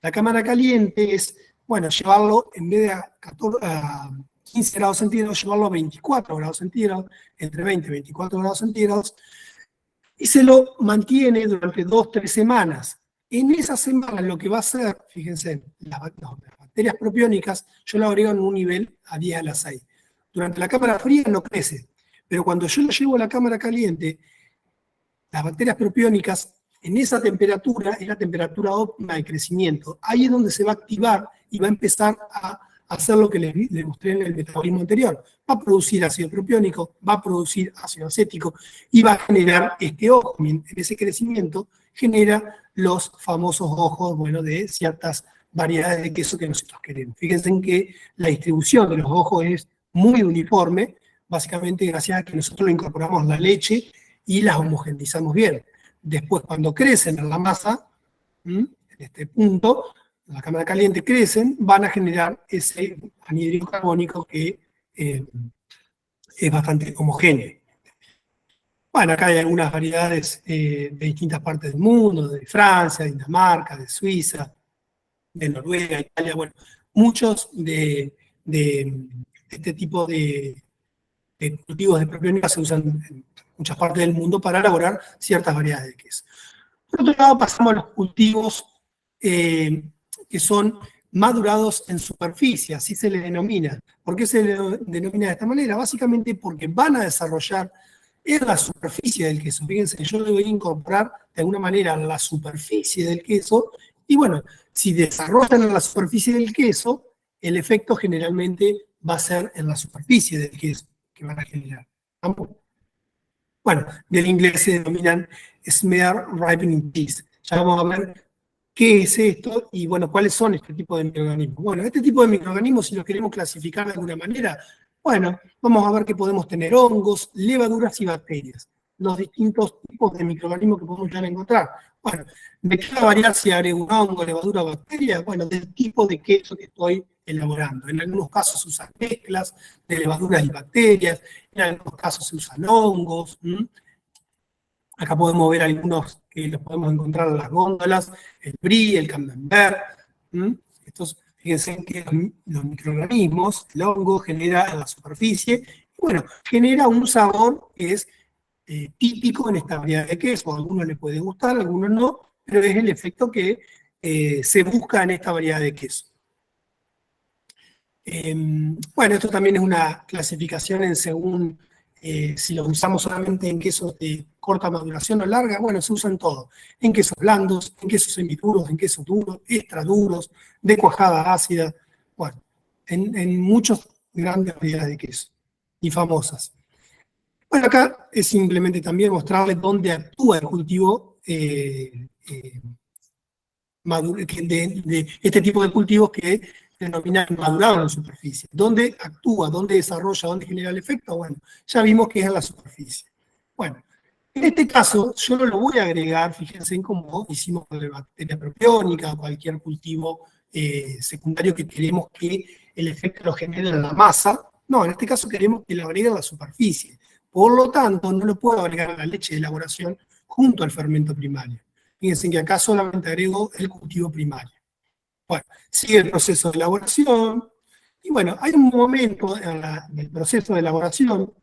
La cámara caliente es, bueno, llevarlo en vez de a 15 grados centígrados, llevarlo a 24 grados centígrados, entre 20 y 24 grados centígrados, y se lo mantiene durante 2-3 semanas. En esas semanas lo que va a hacer, fíjense, las bacterias propiónicas, yo lo agrego en un nivel a 10 a la 6. Durante la cámara fría no crece, pero cuando yo lo llevo a la cámara caliente, las bacterias propiónicas en esa temperatura es la temperatura óptima de crecimiento. Ahí es donde se va a activar y va a empezar a hacer lo que les mostré en el metabolismo anterior. Va a producir ácido propiónico, va a producir ácido acético y va a generar este ojo. En ese crecimiento genera los famosos ojos, bueno, de ciertas variedades de queso que nosotros queremos. Fíjense en que la distribución de los ojos es muy uniforme, básicamente gracias a que nosotros le incorporamos la leche y las homogeneizamos bien. Después, cuando crecen en la masa, en este punto, en la cámara caliente crecen, van a generar ese anhídrido carbónico que es bastante homogéneo. Bueno, acá hay algunas variedades de distintas partes del mundo, de Francia, de Dinamarca, de Suiza, de Noruega, Italia, bueno, muchos de este tipo de cultivos de propiónica se usan en muchas partes del mundo para elaborar ciertas variedades de queso. Por otro lado, pasamos a los cultivos que son madurados en superficie, así se les denomina. ¿Por qué se les denomina de esta manera? Básicamente porque van a desarrollar en la superficie del queso. Fíjense, yo le voy a incorporar de alguna manera la superficie del queso, y bueno, si desarrollan en la superficie del queso, el efecto generalmente va a ser en la superficie del queso que van a generar. Bueno, del inglés se denominan Smear Ripening Yeast. Ya vamos a ver qué es esto y, bueno, cuáles son este tipo de microorganismos. Bueno, este tipo de microorganismos, si los queremos clasificar de alguna manera, bueno, vamos a ver que podemos tener hongos, levaduras y bacterias. Los distintos tipos de microorganismos que podemos llegar a encontrar. Bueno, ¿de qué va a variar si agrego un hongo, levadura o bacteria? Bueno, del tipo de queso que estoy elaborando. En algunos casos se usan mezclas de levaduras y bacterias, en algunos casos se usan hongos. Acá podemos ver algunos que los podemos encontrar en las góndolas, el brie, el camembert. Estos, fíjense que los microorganismos, el hongo genera en la superficie, y bueno, genera un sabor que es típico en esta variedad de queso. A algunos les puede gustar, a algunos no, pero es el efecto que se busca en esta variedad de queso. Bueno, esto también es una clasificación en según si lo usamos solamente en quesos de corta maduración o larga. Bueno, se usan todo, en quesos blandos, en quesos semiduros, en quesos duros, extra duros, de cuajada ácida, bueno, en muchas grandes variedades de queso y famosas. Bueno, acá es simplemente también mostrarles dónde actúa el cultivo de este tipo de cultivos que denomina madurado en la superficie. ¿Dónde actúa? ¿Dónde desarrolla? ¿Dónde genera el efecto? Bueno, ya vimos que es en la superficie. Bueno, en este caso, yo no lo voy a agregar, fíjense en cómo hicimos con la bacteria propiónica o cualquier cultivo secundario que queremos que el efecto lo genere en la masa. No, en este caso queremos que lo agregue en la superficie. Por lo tanto, no lo puedo agregar a la leche de elaboración junto al fermento primario. Fíjense que acá solamente agrego el cultivo primario. Bueno, sigue el proceso de elaboración. Y bueno, hay un momento en el proceso de elaboración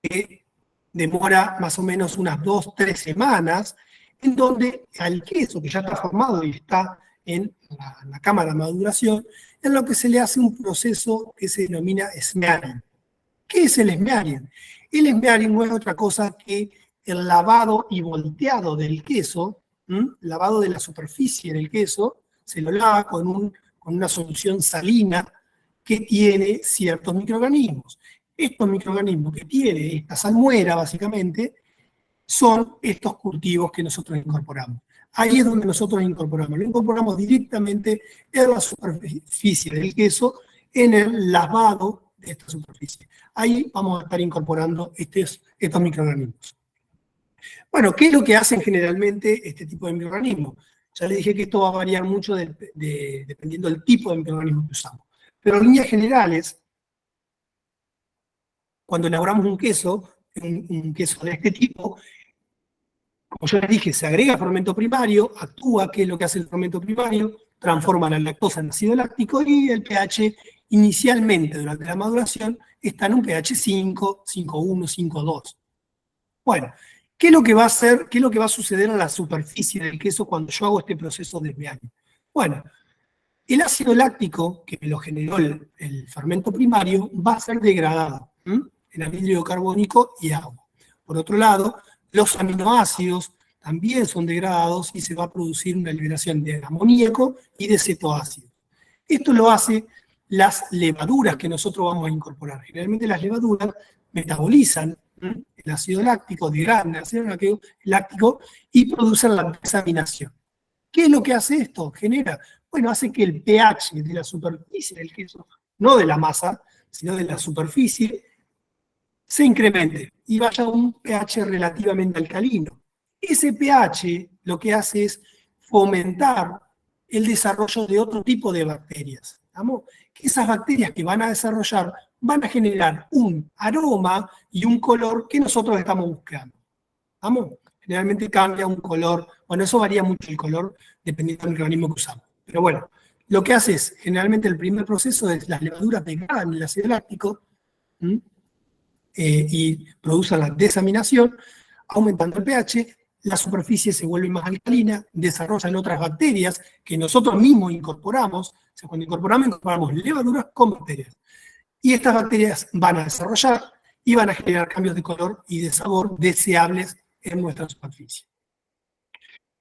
que demora más o menos unas 2-3 semanas, en donde al queso que ya está formado y está en la cámara de maduración, en lo que se le hace un proceso que se denomina smearing. ¿Qué es el smearing? El smearing no es otra cosa que el lavado y volteado del queso, lavado de la superficie del queso, se lo lava con una solución salina que tiene ciertos microorganismos. Estos microorganismos que tiene esta salmuera, básicamente, son estos cultivos que nosotros incorporamos. Ahí es donde nosotros incorporamos. Lo incorporamos directamente en la superficie del queso, en el lavado de esta superficie. Ahí vamos a estar incorporando estos microorganismos. Bueno, ¿qué es lo que hacen generalmente este tipo de microorganismos? Ya les dije que esto va a variar mucho dependiendo del tipo de microorganismo que usamos. Pero en líneas generales, cuando elaboramos un queso de este tipo, como yo les dije, se agrega fermento primario, actúa, ¿qué es lo que hace el fermento primario? Transforma la lactosa en ácido láctico y el pH inicialmente durante la maduración está en un pH 5, 5,1, 5,2. Bueno, ¿qué es lo que va a hacer, qué es lo que va a suceder en la superficie del queso cuando yo hago este proceso de smearing? Bueno, el ácido láctico que me lo generó el fermento primario va a ser degradado en anhídrido carbónico y agua. Por otro lado, los aminoácidos también son degradados y se va a producir una liberación de amoníaco y de cetoácidos. Esto lo hace las levaduras que nosotros vamos a incorporar. Generalmente las levaduras metabolizan el ácido láctico, degradan el ácido láctico y producen la desaminación. ¿Qué es lo que hace esto? Genera, bueno, hace que el pH de la superficie del queso, no de la masa, sino de la superficie, se incremente y vaya a un pH relativamente alcalino. Ese pH lo que hace es fomentar el desarrollo de otro tipo de bacterias. ¿Estamos? Que esas bacterias que van a desarrollar van a generar un aroma y un color que nosotros estamos buscando. ¿Estamos? Generalmente cambia un color, bueno, eso varía mucho el color dependiendo del organismo que usamos. Pero bueno, lo que hace es, generalmente el primer proceso es las levaduras degradan el ácido láctico y producen la desaminación, aumentando el pH, la superficie se vuelve más alcalina, desarrollan otras bacterias que nosotros mismos incorporamos. O sea, cuando incorporamos levaduras con bacterias. Y estas bacterias van a desarrollar y van a generar cambios de color y de sabor deseables en nuestra superficie.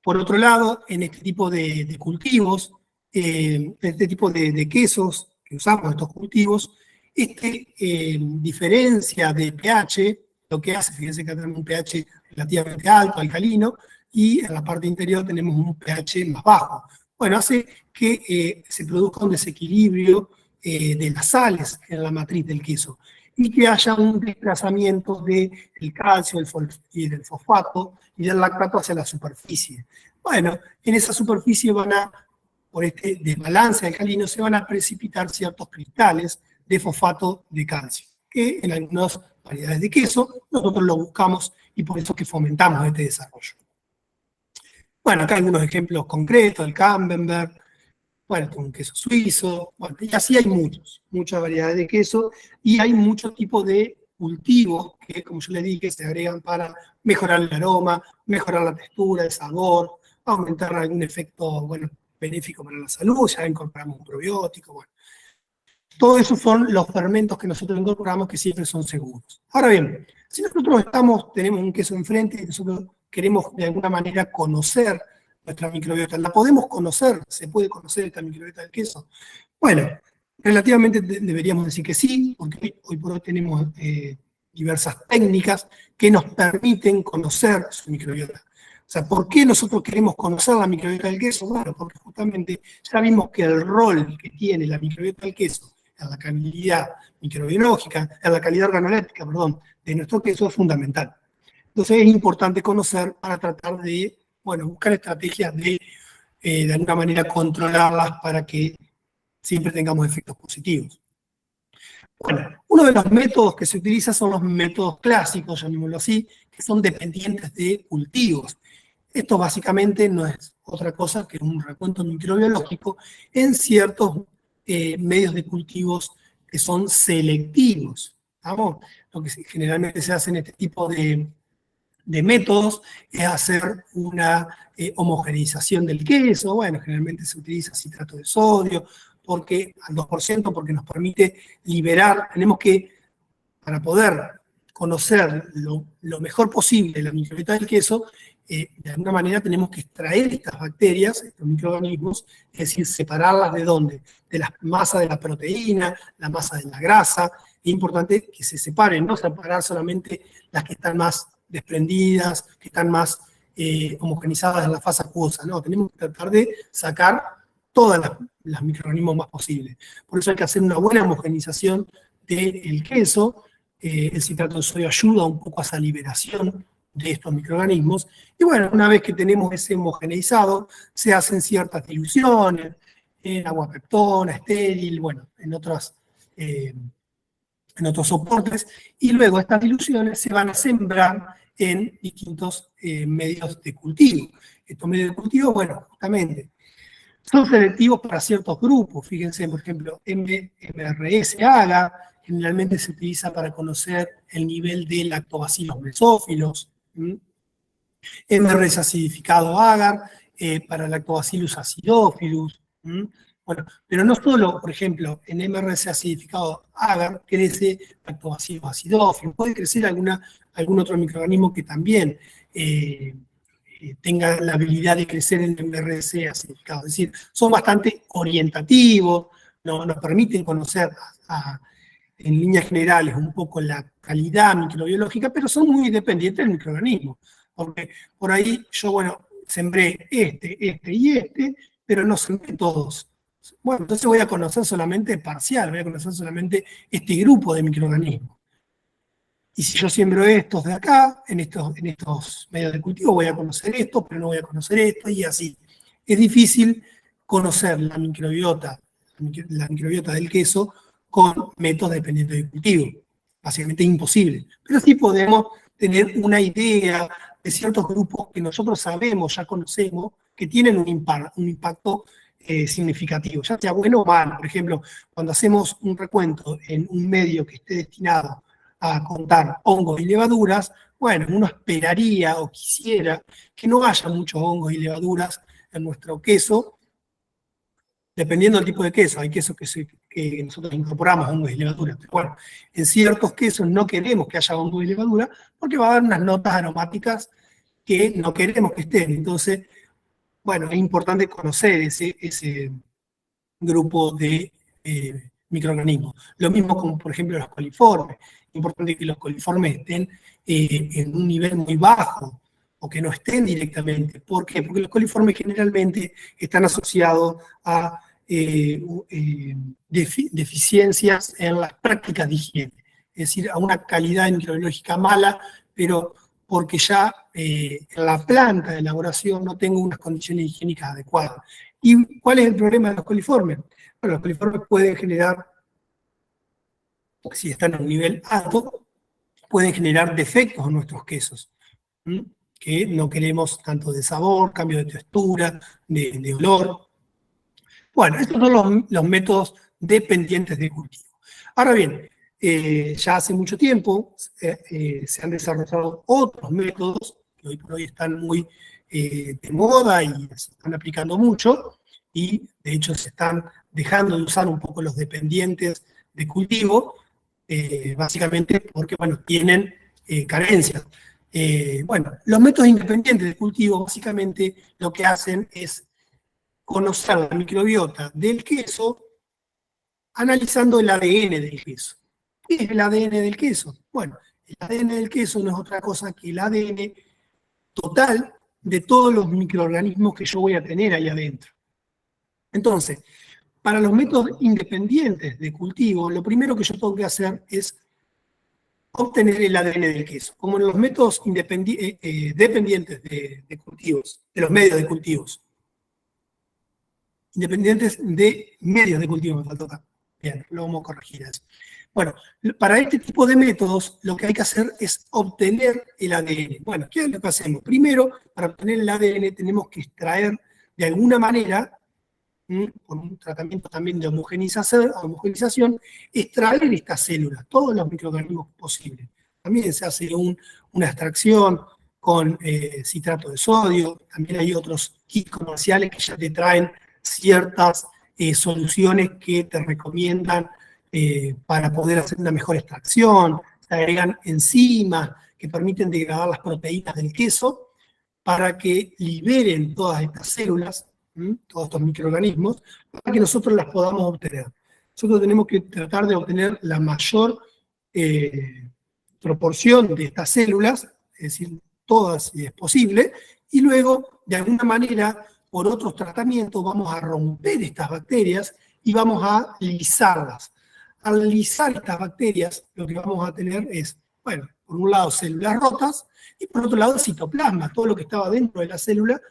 Por otro lado, en este tipo de cultivos, este tipo de quesos que usamos, estos cultivos, diferencia de pH, lo que hace, fíjense que tenemos un pH relativamente alto, alcalino, y en la parte interior tenemos un pH más bajo. Bueno, hace que se produzca un desequilibrio de las sales en la matriz del queso y que haya un desplazamiento del calcio y del fosfato y del lactato hacia la superficie. Bueno, en esa superficie por este desbalance alcalino, se van a precipitar ciertos cristales de fosfato de calcio, que en algunas variedades de queso nosotros lo buscamos y por eso es que fomentamos este desarrollo. Bueno, acá hay algunos ejemplos concretos, el Camembert, bueno, con queso suizo, bueno, y así hay muchas variedades de queso, y hay muchos tipos de cultivos que, como yo les dije, se agregan para mejorar el aroma, mejorar la textura, el sabor, aumentar algún efecto, bueno, benéfico para la salud, ya incorporamos un probiótico, bueno. Todo eso son los fermentos que nosotros incorporamos que siempre son seguros. Ahora bien, si nosotros tenemos un queso enfrente y nosotros queremos de alguna manera conocer nuestra microbiota, ¿la podemos conocer? ¿Se puede conocer esta microbiota del queso? Bueno, relativamente deberíamos decir que sí, porque hoy por hoy tenemos diversas técnicas que nos permiten conocer su microbiota. O sea, ¿por qué nosotros queremos conocer la microbiota del queso? Bueno, porque justamente ya vimos que el rol que tiene la microbiota del queso en la calidad microbiológica, en la calidad organoléptica, perdón, de nuestro queso es fundamental. Entonces es importante conocer para tratar de, bueno, buscar estrategias de alguna manera controlarlas para que siempre tengamos efectos positivos. Bueno, uno de los métodos que se utiliza son los métodos clásicos, llamémoslo así, que son dependientes de cultivos. Esto básicamente no es otra cosa que un recuento microbiológico en ciertos medios de cultivos que son selectivos. ¿Vamos? Lo que generalmente se hace en este tipo de métodos es hacer una homogeneización del queso. Bueno, generalmente se utiliza citrato de sodio, porque al 2%, porque nos permite liberar, tenemos que, para poder conocer lo mejor posible la microbiota del queso, de alguna manera tenemos que extraer estas bacterias, estos microorganismos, es decir, separarlas de dónde, de la masa de la proteína, la masa de la grasa. Es importante que se separen, no separar solamente las que están más desprendidas, que están más homogenizadas en la fase acuosa, no, tenemos que tratar de sacar todas las microorganismos más posibles. Por eso hay que hacer una buena homogenización del queso. El citrato de sodio ayuda un poco a esa liberación de estos microorganismos. Y bueno, una vez que tenemos ese homogeneizado, se hacen ciertas diluciones en agua peptona, estéril, bueno, en otros soportes, y luego estas diluciones se van a sembrar en distintos medios de cultivo. Estos medios de cultivo, bueno, justamente, son selectivos para ciertos grupos. Fíjense, por ejemplo, MRS agar generalmente se utiliza para conocer el nivel de lactobacilos mesófilos. MRS acidificado agar para lactobacillus acidophilus. Bueno, pero no solo, por ejemplo, en MRS acidificado agar crece lactobacillus acidophilus, puede crecer algún otro microorganismo que también tenga la habilidad de crecer en MRS acidificado. Es decir, son bastante orientativos, nos permiten conocer en líneas generales un poco la calidad microbiológica, pero son muy dependientes del microorganismo. Porque por ahí yo, bueno, sembré este y este, pero no sembré todos. Bueno, entonces voy a conocer solamente parcial, voy a conocer solamente este grupo de microorganismos. Y si yo siembro estos de acá, en estos medios de cultivo, voy a conocer esto, pero no voy a conocer esto, y así. Es difícil conocer la microbiota del queso con métodos dependientes de cultivo. Básicamente imposible. Pero sí podemos tener una idea de ciertos grupos que nosotros sabemos, ya conocemos, que tienen un impacto significativo, ya sea bueno o malo. Por ejemplo, cuando hacemos un recuento en un medio que esté destinado a contar hongos y levaduras, bueno, uno esperaría o quisiera que no haya muchos hongos y levaduras en nuestro queso, dependiendo del tipo de queso. Hay quesos que nosotros incorporamos hongos y levaduras. Pero bueno, en ciertos quesos no queremos que haya hongos y levadura porque va a haber unas notas aromáticas que no queremos que estén. Entonces, bueno, es importante conocer ese grupo de microorganismos. Lo mismo como, por ejemplo, los coliformes. Es importante que los coliformes estén en un nivel muy bajo o que no estén directamente. ¿Por qué? Porque los coliformes generalmente están asociados a deficiencias en las prácticas de higiene. Es decir, a una calidad microbiológica mala, pero porque ya en la planta de elaboración no tengo unas condiciones higiénicas adecuadas. ¿Y cuál es el problema de los coliformes? Bueno, los coliformes pueden generar, si están a un nivel alto, pueden generar defectos en nuestros quesos, que no queremos tanto de sabor, cambio de textura, de olor. Bueno, estos son los métodos dependientes de cultivo. Ahora bien, ya hace mucho tiempo se han desarrollado otros métodos que hoy por hoy están muy de moda y se están aplicando mucho, y de hecho se están dejando de usar un poco los dependientes de cultivo, básicamente porque, bueno, tienen carencias. Bueno, los métodos independientes de cultivo básicamente lo que hacen es conocer la microbiota del queso analizando el ADN del queso. ¿Qué es el ADN del queso? Bueno, el ADN del queso no es otra cosa que el ADN total de todos los microorganismos que yo voy a tener ahí adentro. Entonces, para los métodos independientes de cultivo, lo primero que yo tengo que hacer es obtener el ADN del queso. Como en los métodos dependientes de cultivos, de los medios de cultivos. Independientes de medios de cultivo, me faltó acá. Bien, lo vamos a corregir eso. Bueno, para este tipo de métodos, lo que hay que hacer es obtener el ADN. Bueno, ¿qué es lo que hacemos? Primero, para obtener el ADN tenemos que extraer de alguna manera, con un tratamiento también de homogenización, extraer estas células, todos los microorganismos posibles. También se hace una extracción con citrato de sodio, también hay otros kits comerciales que ya te traen ciertas soluciones que te recomiendan para poder hacer una mejor extracción, se agregan enzimas que permiten degradar las proteínas del queso para que liberen todas estas células, todos estos microorganismos, para que nosotros las podamos obtener. Nosotros tenemos que tratar de obtener la mayor proporción de estas células, es decir, todas si es posible, y luego, de alguna manera, por otros tratamientos, vamos a romper estas bacterias y vamos a lisarlas. Al lisar estas bacterias, lo que vamos a tener es, bueno, por un lado células rotas, y por otro lado citoplasma. Todo lo que estaba dentro de la célula,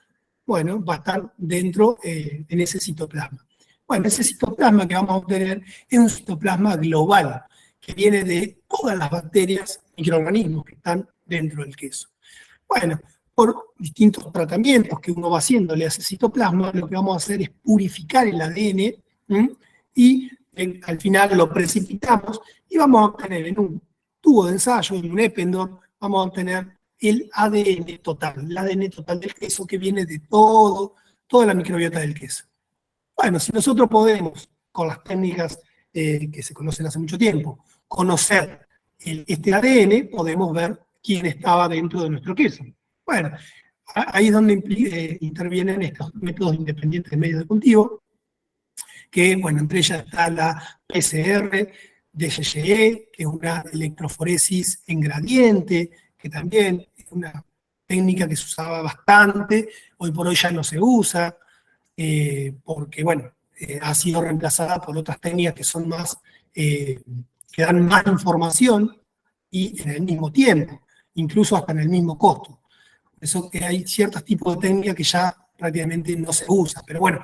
bueno, va a estar dentro en ese citoplasma. Bueno, ese citoplasma que vamos a obtener es un citoplasma global, que viene de todas las bacterias, microorganismos que están dentro del queso. Bueno, por distintos tratamientos que uno va haciéndole a ese citoplasma, lo que vamos a hacer es purificar el ADN, y al final lo precipitamos y vamos a obtener en un tubo de ensayo, en un Eppendorf, vamos a obtener el ADN total del queso que viene de toda la microbiota del queso. Bueno, si nosotros podemos, con las técnicas que se conocen hace mucho tiempo, conocer este ADN, podemos ver quién estaba dentro de nuestro queso. Bueno, ahí es donde intervienen estos métodos independientes de medios de cultivo, que, bueno, entre ellas está la PCR, DGGE, que es una electroforesis en gradiente, que también es una técnica que se usaba bastante, hoy por hoy ya no se usa, porque, bueno, ha sido reemplazada por otras técnicas que son más, que dan más información y en el mismo tiempo, incluso hasta en el mismo costo. Por eso que hay ciertos tipos de técnicas que ya prácticamente no se usan, pero bueno,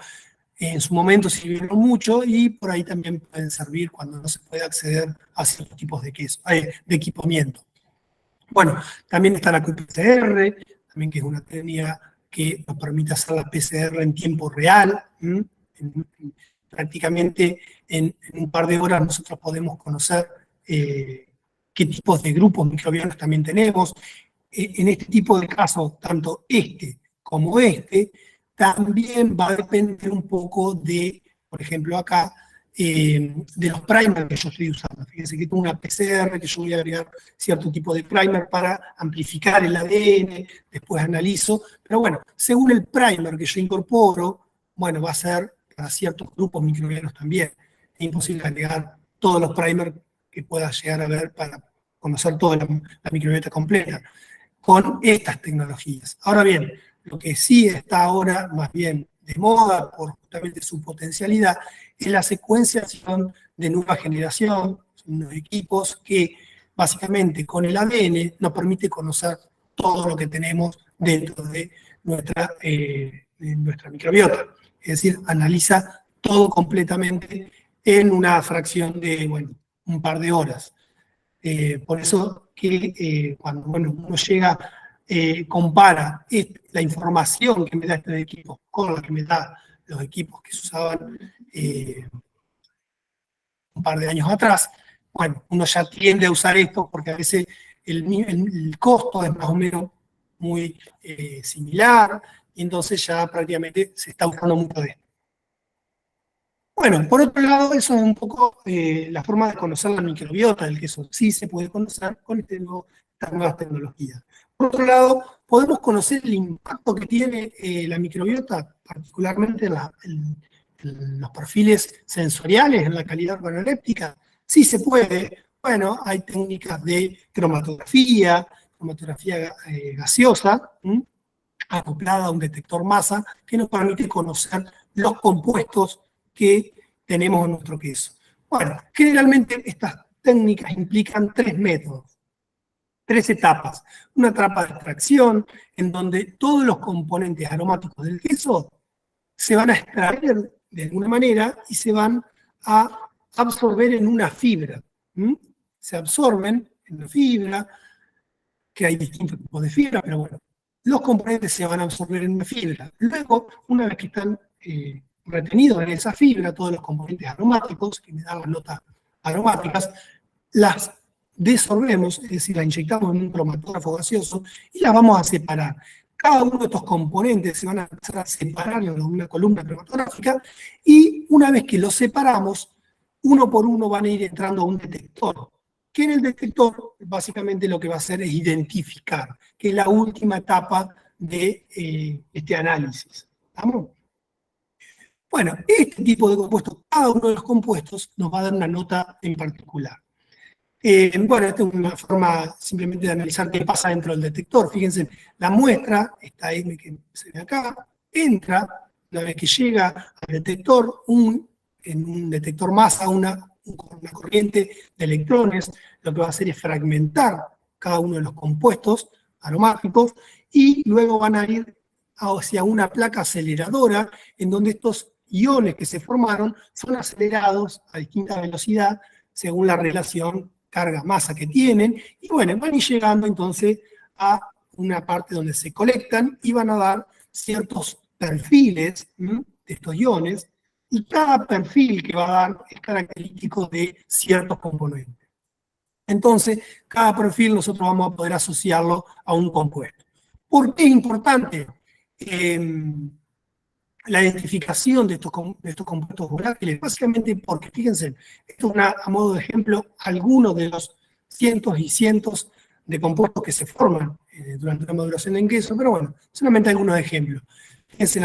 en su momento sirvieron mucho y por ahí también pueden servir cuando no se puede acceder a ciertos tipos de equipamiento. Bueno, también está la qPCR, también que es una técnica que nos permite hacer la PCR en tiempo real. Prácticamente en un par de horas nosotros podemos conocer qué tipos de grupos microbianos también tenemos. En este tipo de casos, tanto este como este, también va a depender un poco de, por ejemplo acá, de los primers que yo estoy usando. Fíjense que tengo una PCR que yo voy a agregar cierto tipo de primer para amplificar el ADN, después analizo, pero bueno, según el primer que yo incorporo, bueno, va a ser para ciertos grupos microbianos también. Es imposible agregar todos los primers que pueda llegar a ver para conocer toda la microbiota completa con estas tecnologías. Ahora bien, lo que sí está ahora más bien de moda por justamente su potencialidad es la secuenciación de nueva generación, son unos equipos que básicamente con el ADN nos permite conocer todo lo que tenemos dentro de nuestra microbiota. Es decir, analiza todo completamente en una fracción de, bueno, un par de horas. Por eso que cuando, bueno, uno llega, compara la información que me da este equipo con la que me da los equipos que se usaban un par de años atrás, bueno, uno ya tiende a usar esto porque a veces el costo es más o menos muy similar, y entonces ya prácticamente se está usando mucho de esto. Bueno, por otro lado, eso es un poco la forma de conocer la microbiota del queso. Sí se puede conocer con estas nuevas tecnologías. Por otro lado, podemos conocer el impacto que tiene la microbiota, particularmente en los perfiles sensoriales, en la calidad organoléptica. Sí se puede. Bueno, hay técnicas de cromatografía gaseosa, acoplada a un detector masa que nos permite conocer los compuestos que tenemos en nuestro queso. Bueno, generalmente estas técnicas implican 3 métodos, 3 etapas. Una etapa de extracción, en donde todos los componentes aromáticos del queso se van a extraer de alguna manera y se van a absorber en una fibra. Se absorben en la fibra, que hay distintos tipos de fibra, pero bueno, los componentes se van a absorber en una fibra. Luego, una vez que están retenidos en esa fibra, todos los componentes aromáticos, que me dan las notas aromáticas, las desorbemos, es decir, las inyectamos en un cromatógrafo gaseoso y las vamos a separar. Cada uno de estos componentes se van a empezar a separar en una columna cromatográfica y una vez que los separamos, uno por uno van a ir entrando a un detector, que en el detector básicamente lo que va a hacer es identificar, que es la última etapa de este análisis. ¿Estamos? Bueno, este tipo de compuestos, cada uno de los compuestos nos va a dar una nota en particular. Bueno, esta es una forma simplemente de analizar qué pasa dentro del detector. Fíjense, la muestra, esta M que se ve acá, entra, una vez que llega al detector, en un detector masa, una corriente de electrones, lo que va a hacer es fragmentar cada uno de los compuestos aromáticos y luego van a ir hacia una placa aceleradora en donde estos iones que se formaron son acelerados a distinta velocidad según la relación carga-masa que tienen, y bueno, van a ir llegando entonces a una parte donde se colectan y van a dar ciertos perfiles de estos iones, y cada perfil que va a dar es característico de ciertos componentes. Entonces, cada perfil nosotros vamos a poder asociarlo a un compuesto. ¿Por qué es importante la identificación de estos compuestos volátiles? Básicamente porque, fíjense, esto es a modo de ejemplo, algunos de los cientos y cientos de compuestos que se forman durante la maduración en queso, pero bueno, solamente algunos ejemplos. Fíjense,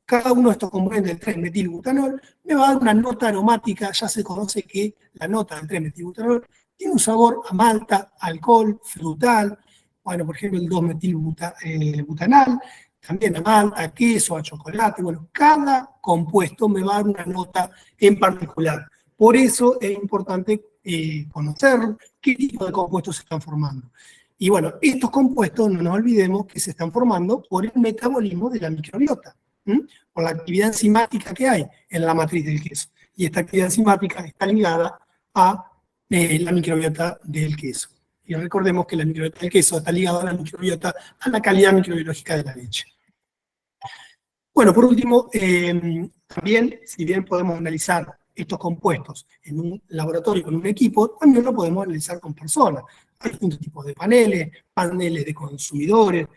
cada uno de estos componentes del 3-metilbutanol me va a dar una nota aromática. Ya se conoce que la nota del 3-metilbutanol tiene un sabor a malta, alcohol, frutal. Bueno, por ejemplo, el 2-metilbutanal, también a malta, a queso, a chocolate. Bueno, cada compuesto me va a dar una nota en particular. Por eso es importante conocer qué tipo de compuestos se están formando. Y bueno, estos compuestos, no nos olvidemos que se están formando por el metabolismo de la microbiota, por la actividad enzimática que hay en la matriz del queso. Y esta actividad enzimática está ligada a la microbiota del queso. Y recordemos que la microbiota del queso está ligada a la microbiota, a la calidad microbiológica de la leche. Bueno, por último, también, si bien podemos analizar estos compuestos en un laboratorio con un equipo, también lo podemos analizar con personas. Hay distintos tipos de paneles, paneles de consumidores,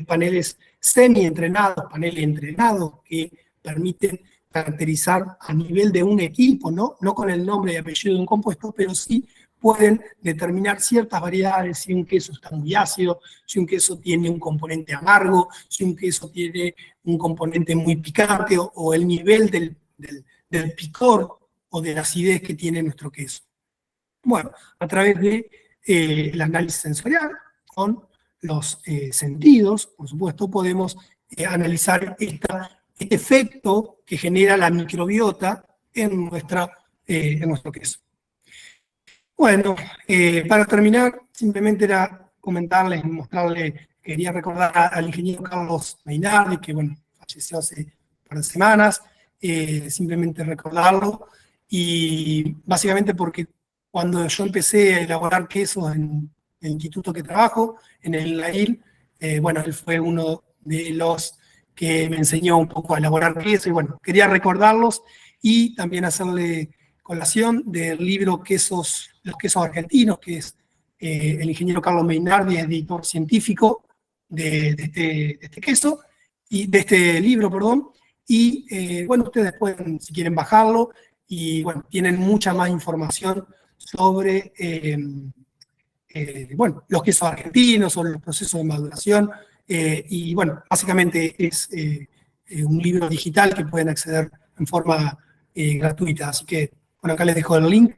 paneles semi-entrenados, paneles entrenados que permiten caracterizar a nivel de un equipo, no con el nombre y apellido de un compuesto, pero sí pueden determinar ciertas variedades, si un queso está muy ácido, si un queso tiene un componente amargo, si un queso tiene un componente muy picante, o el nivel del picor o de la acidez que tiene nuestro queso. Bueno, a través de el análisis sensorial, con los sentidos, por supuesto, podemos analizar este efecto que genera la microbiota en nuestro queso. Bueno, para terminar, simplemente era comentarles, mostrarles, quería recordar al ingeniero Carlos Mainardi, que bueno, falleció hace un par de semanas, simplemente recordarlo, y básicamente porque cuando yo empecé a elaborar quesos en el instituto que trabajo, en el LAIL, bueno, él fue uno de los que me enseñó un poco a elaborar queso, y bueno, quería recordarlos y también hacerle colación del libro Los quesos argentinos, que es el ingeniero Carlos Mainardi, editor científico de este queso, y de este libro, perdón, y bueno, ustedes pueden, si quieren, bajarlo, y bueno, tienen mucha más información sobre bueno, los quesos argentinos, sobre los procesos de maduración, y bueno, básicamente es un libro digital que pueden acceder en forma gratuita, así que bueno, acá les dejo el link.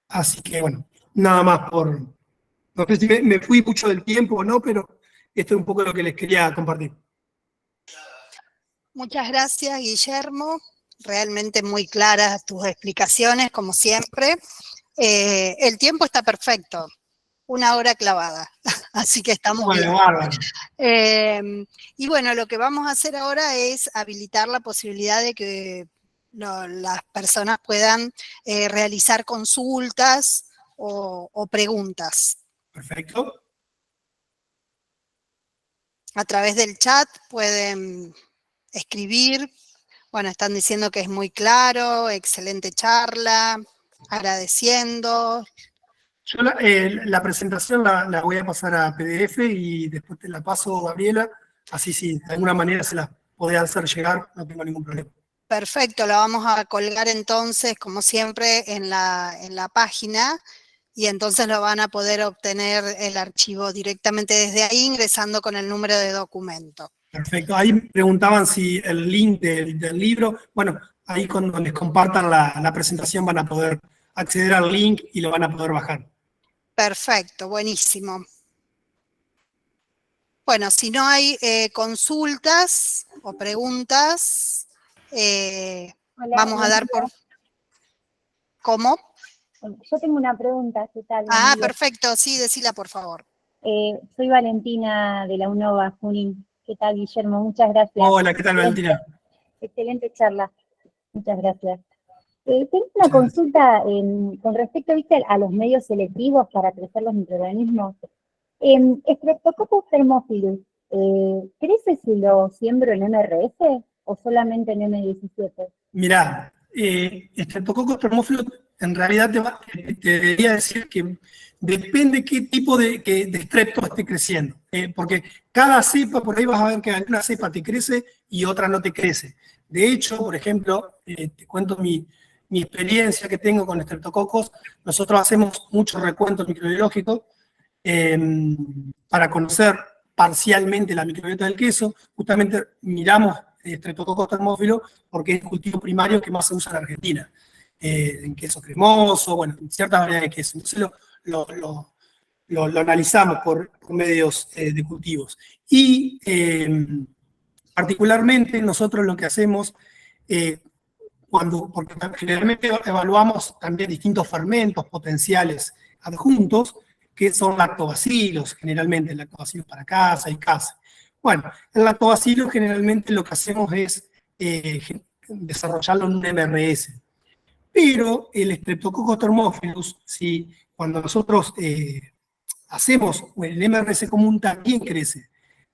Así que bueno, nada más no sé si me fui mucho del tiempo o no, pero esto es un poco lo que les quería compartir. Muchas gracias, Guillermo. Realmente muy claras tus explicaciones, como siempre. El tiempo está perfecto, 1 hora clavada, así que estamos bien. Bárbaro. Y bueno, lo que vamos a hacer ahora es habilitar la posibilidad de que las personas puedan realizar consultas o preguntas. Perfecto. A través del chat pueden escribir. Bueno, están diciendo que es muy claro, excelente charla, agradeciendo. Yo la presentación la voy a pasar a PDF y después te la paso, Gabriela, así si de alguna manera se la podés hacer llegar, no tengo ningún problema. Perfecto, la vamos a colgar entonces, como siempre, en la página, y entonces lo van a poder obtener el archivo directamente desde ahí, ingresando con el número de documento. Perfecto. Ahí preguntaban si el link del libro, bueno, ahí cuando les compartan la presentación van a poder acceder al link y lo van a poder bajar. Perfecto, buenísimo. Bueno, si no hay consultas o preguntas, Hola, vamos a dar por... ¿Cómo? Yo tengo una pregunta, ¿qué tal? Ah, Amigo? perfecto, sí, decila por favor. Soy Valentina de la UNOVA, Junín. ¿Qué tal, Guillermo? Muchas gracias. Hola, ¿qué tal, Valentina? Excelente charla. Muchas gracias. Tengo una consulta con respecto, ¿viste?, a los medios selectivos para crecer los microorganismos. Streptococcus thermophilus, ¿crece si lo siembro en MRS o solamente en M17? Mirá, Streptococcus thermophilus en realidad te debería decir que depende qué tipo de estrepto esté creciendo. Porque cada cepa, por ahí vas a ver que alguna cepa te crece y otra no te crece. De hecho, por ejemplo, te cuento mi experiencia que tengo con Streptococcus. Nosotros hacemos muchos recuentos microbiológicos para conocer parcialmente la microbiota del queso. Justamente miramos Streptococcus thermophilus porque es el cultivo primario que más se usa en Argentina. En queso cremoso, bueno, en ciertas variedades de queso. Entonces lo analizamos por medios de cultivos. Y particularmente nosotros lo que hacemos, porque generalmente evaluamos también distintos fermentos potenciales adjuntos, que son lactobacilos, generalmente lactobacilos para casa y casa. Bueno, el lactobacilo generalmente lo que hacemos es desarrollarlo en un MRS. Pero el Streptococcus thermophilus, si cuando nosotros hacemos el MRS común también crece.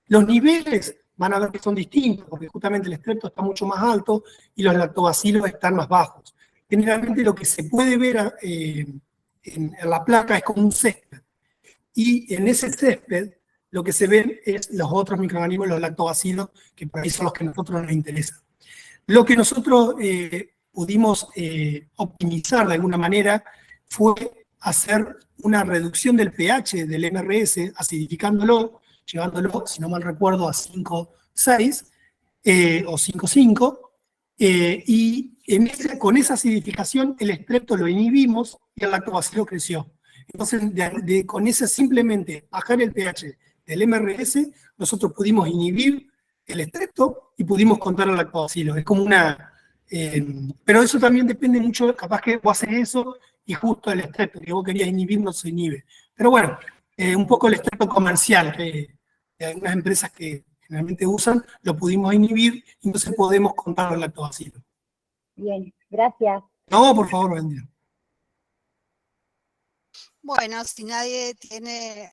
Los niveles van a ver que son distintos, porque justamente el estrepto está mucho más alto y los lactobacilos están más bajos. Generalmente lo que se puede ver en la placa es como un césped. Y en ese césped lo que se ven es los otros microorganismos, los lactobacilos, que por ahí son los que a nosotros nos interesan. Lo que nosotros pudimos optimizar de alguna manera fue hacer una reducción del pH del MRS, acidificándolo, llevándolo, si no mal recuerdo, a 5,6 o 5,5, y con esa acidificación el estrepto lo inhibimos y el lactobacilo creció. Entonces, con ese simplemente bajar el pH del MRS, nosotros pudimos inhibir el estrepto y pudimos contar al lactobacilo. Es como una... pero eso también depende mucho, capaz que vos haces eso y justo el estrepto que vos querías inhibir no se inhibe. Pero bueno, un poco el estrepto comercial que de algunas empresas que generalmente usan, lo pudimos inhibir y entonces podemos contar al lactobacilo. Bien, gracias. No, por favor, Valentina. Bueno, si nadie tiene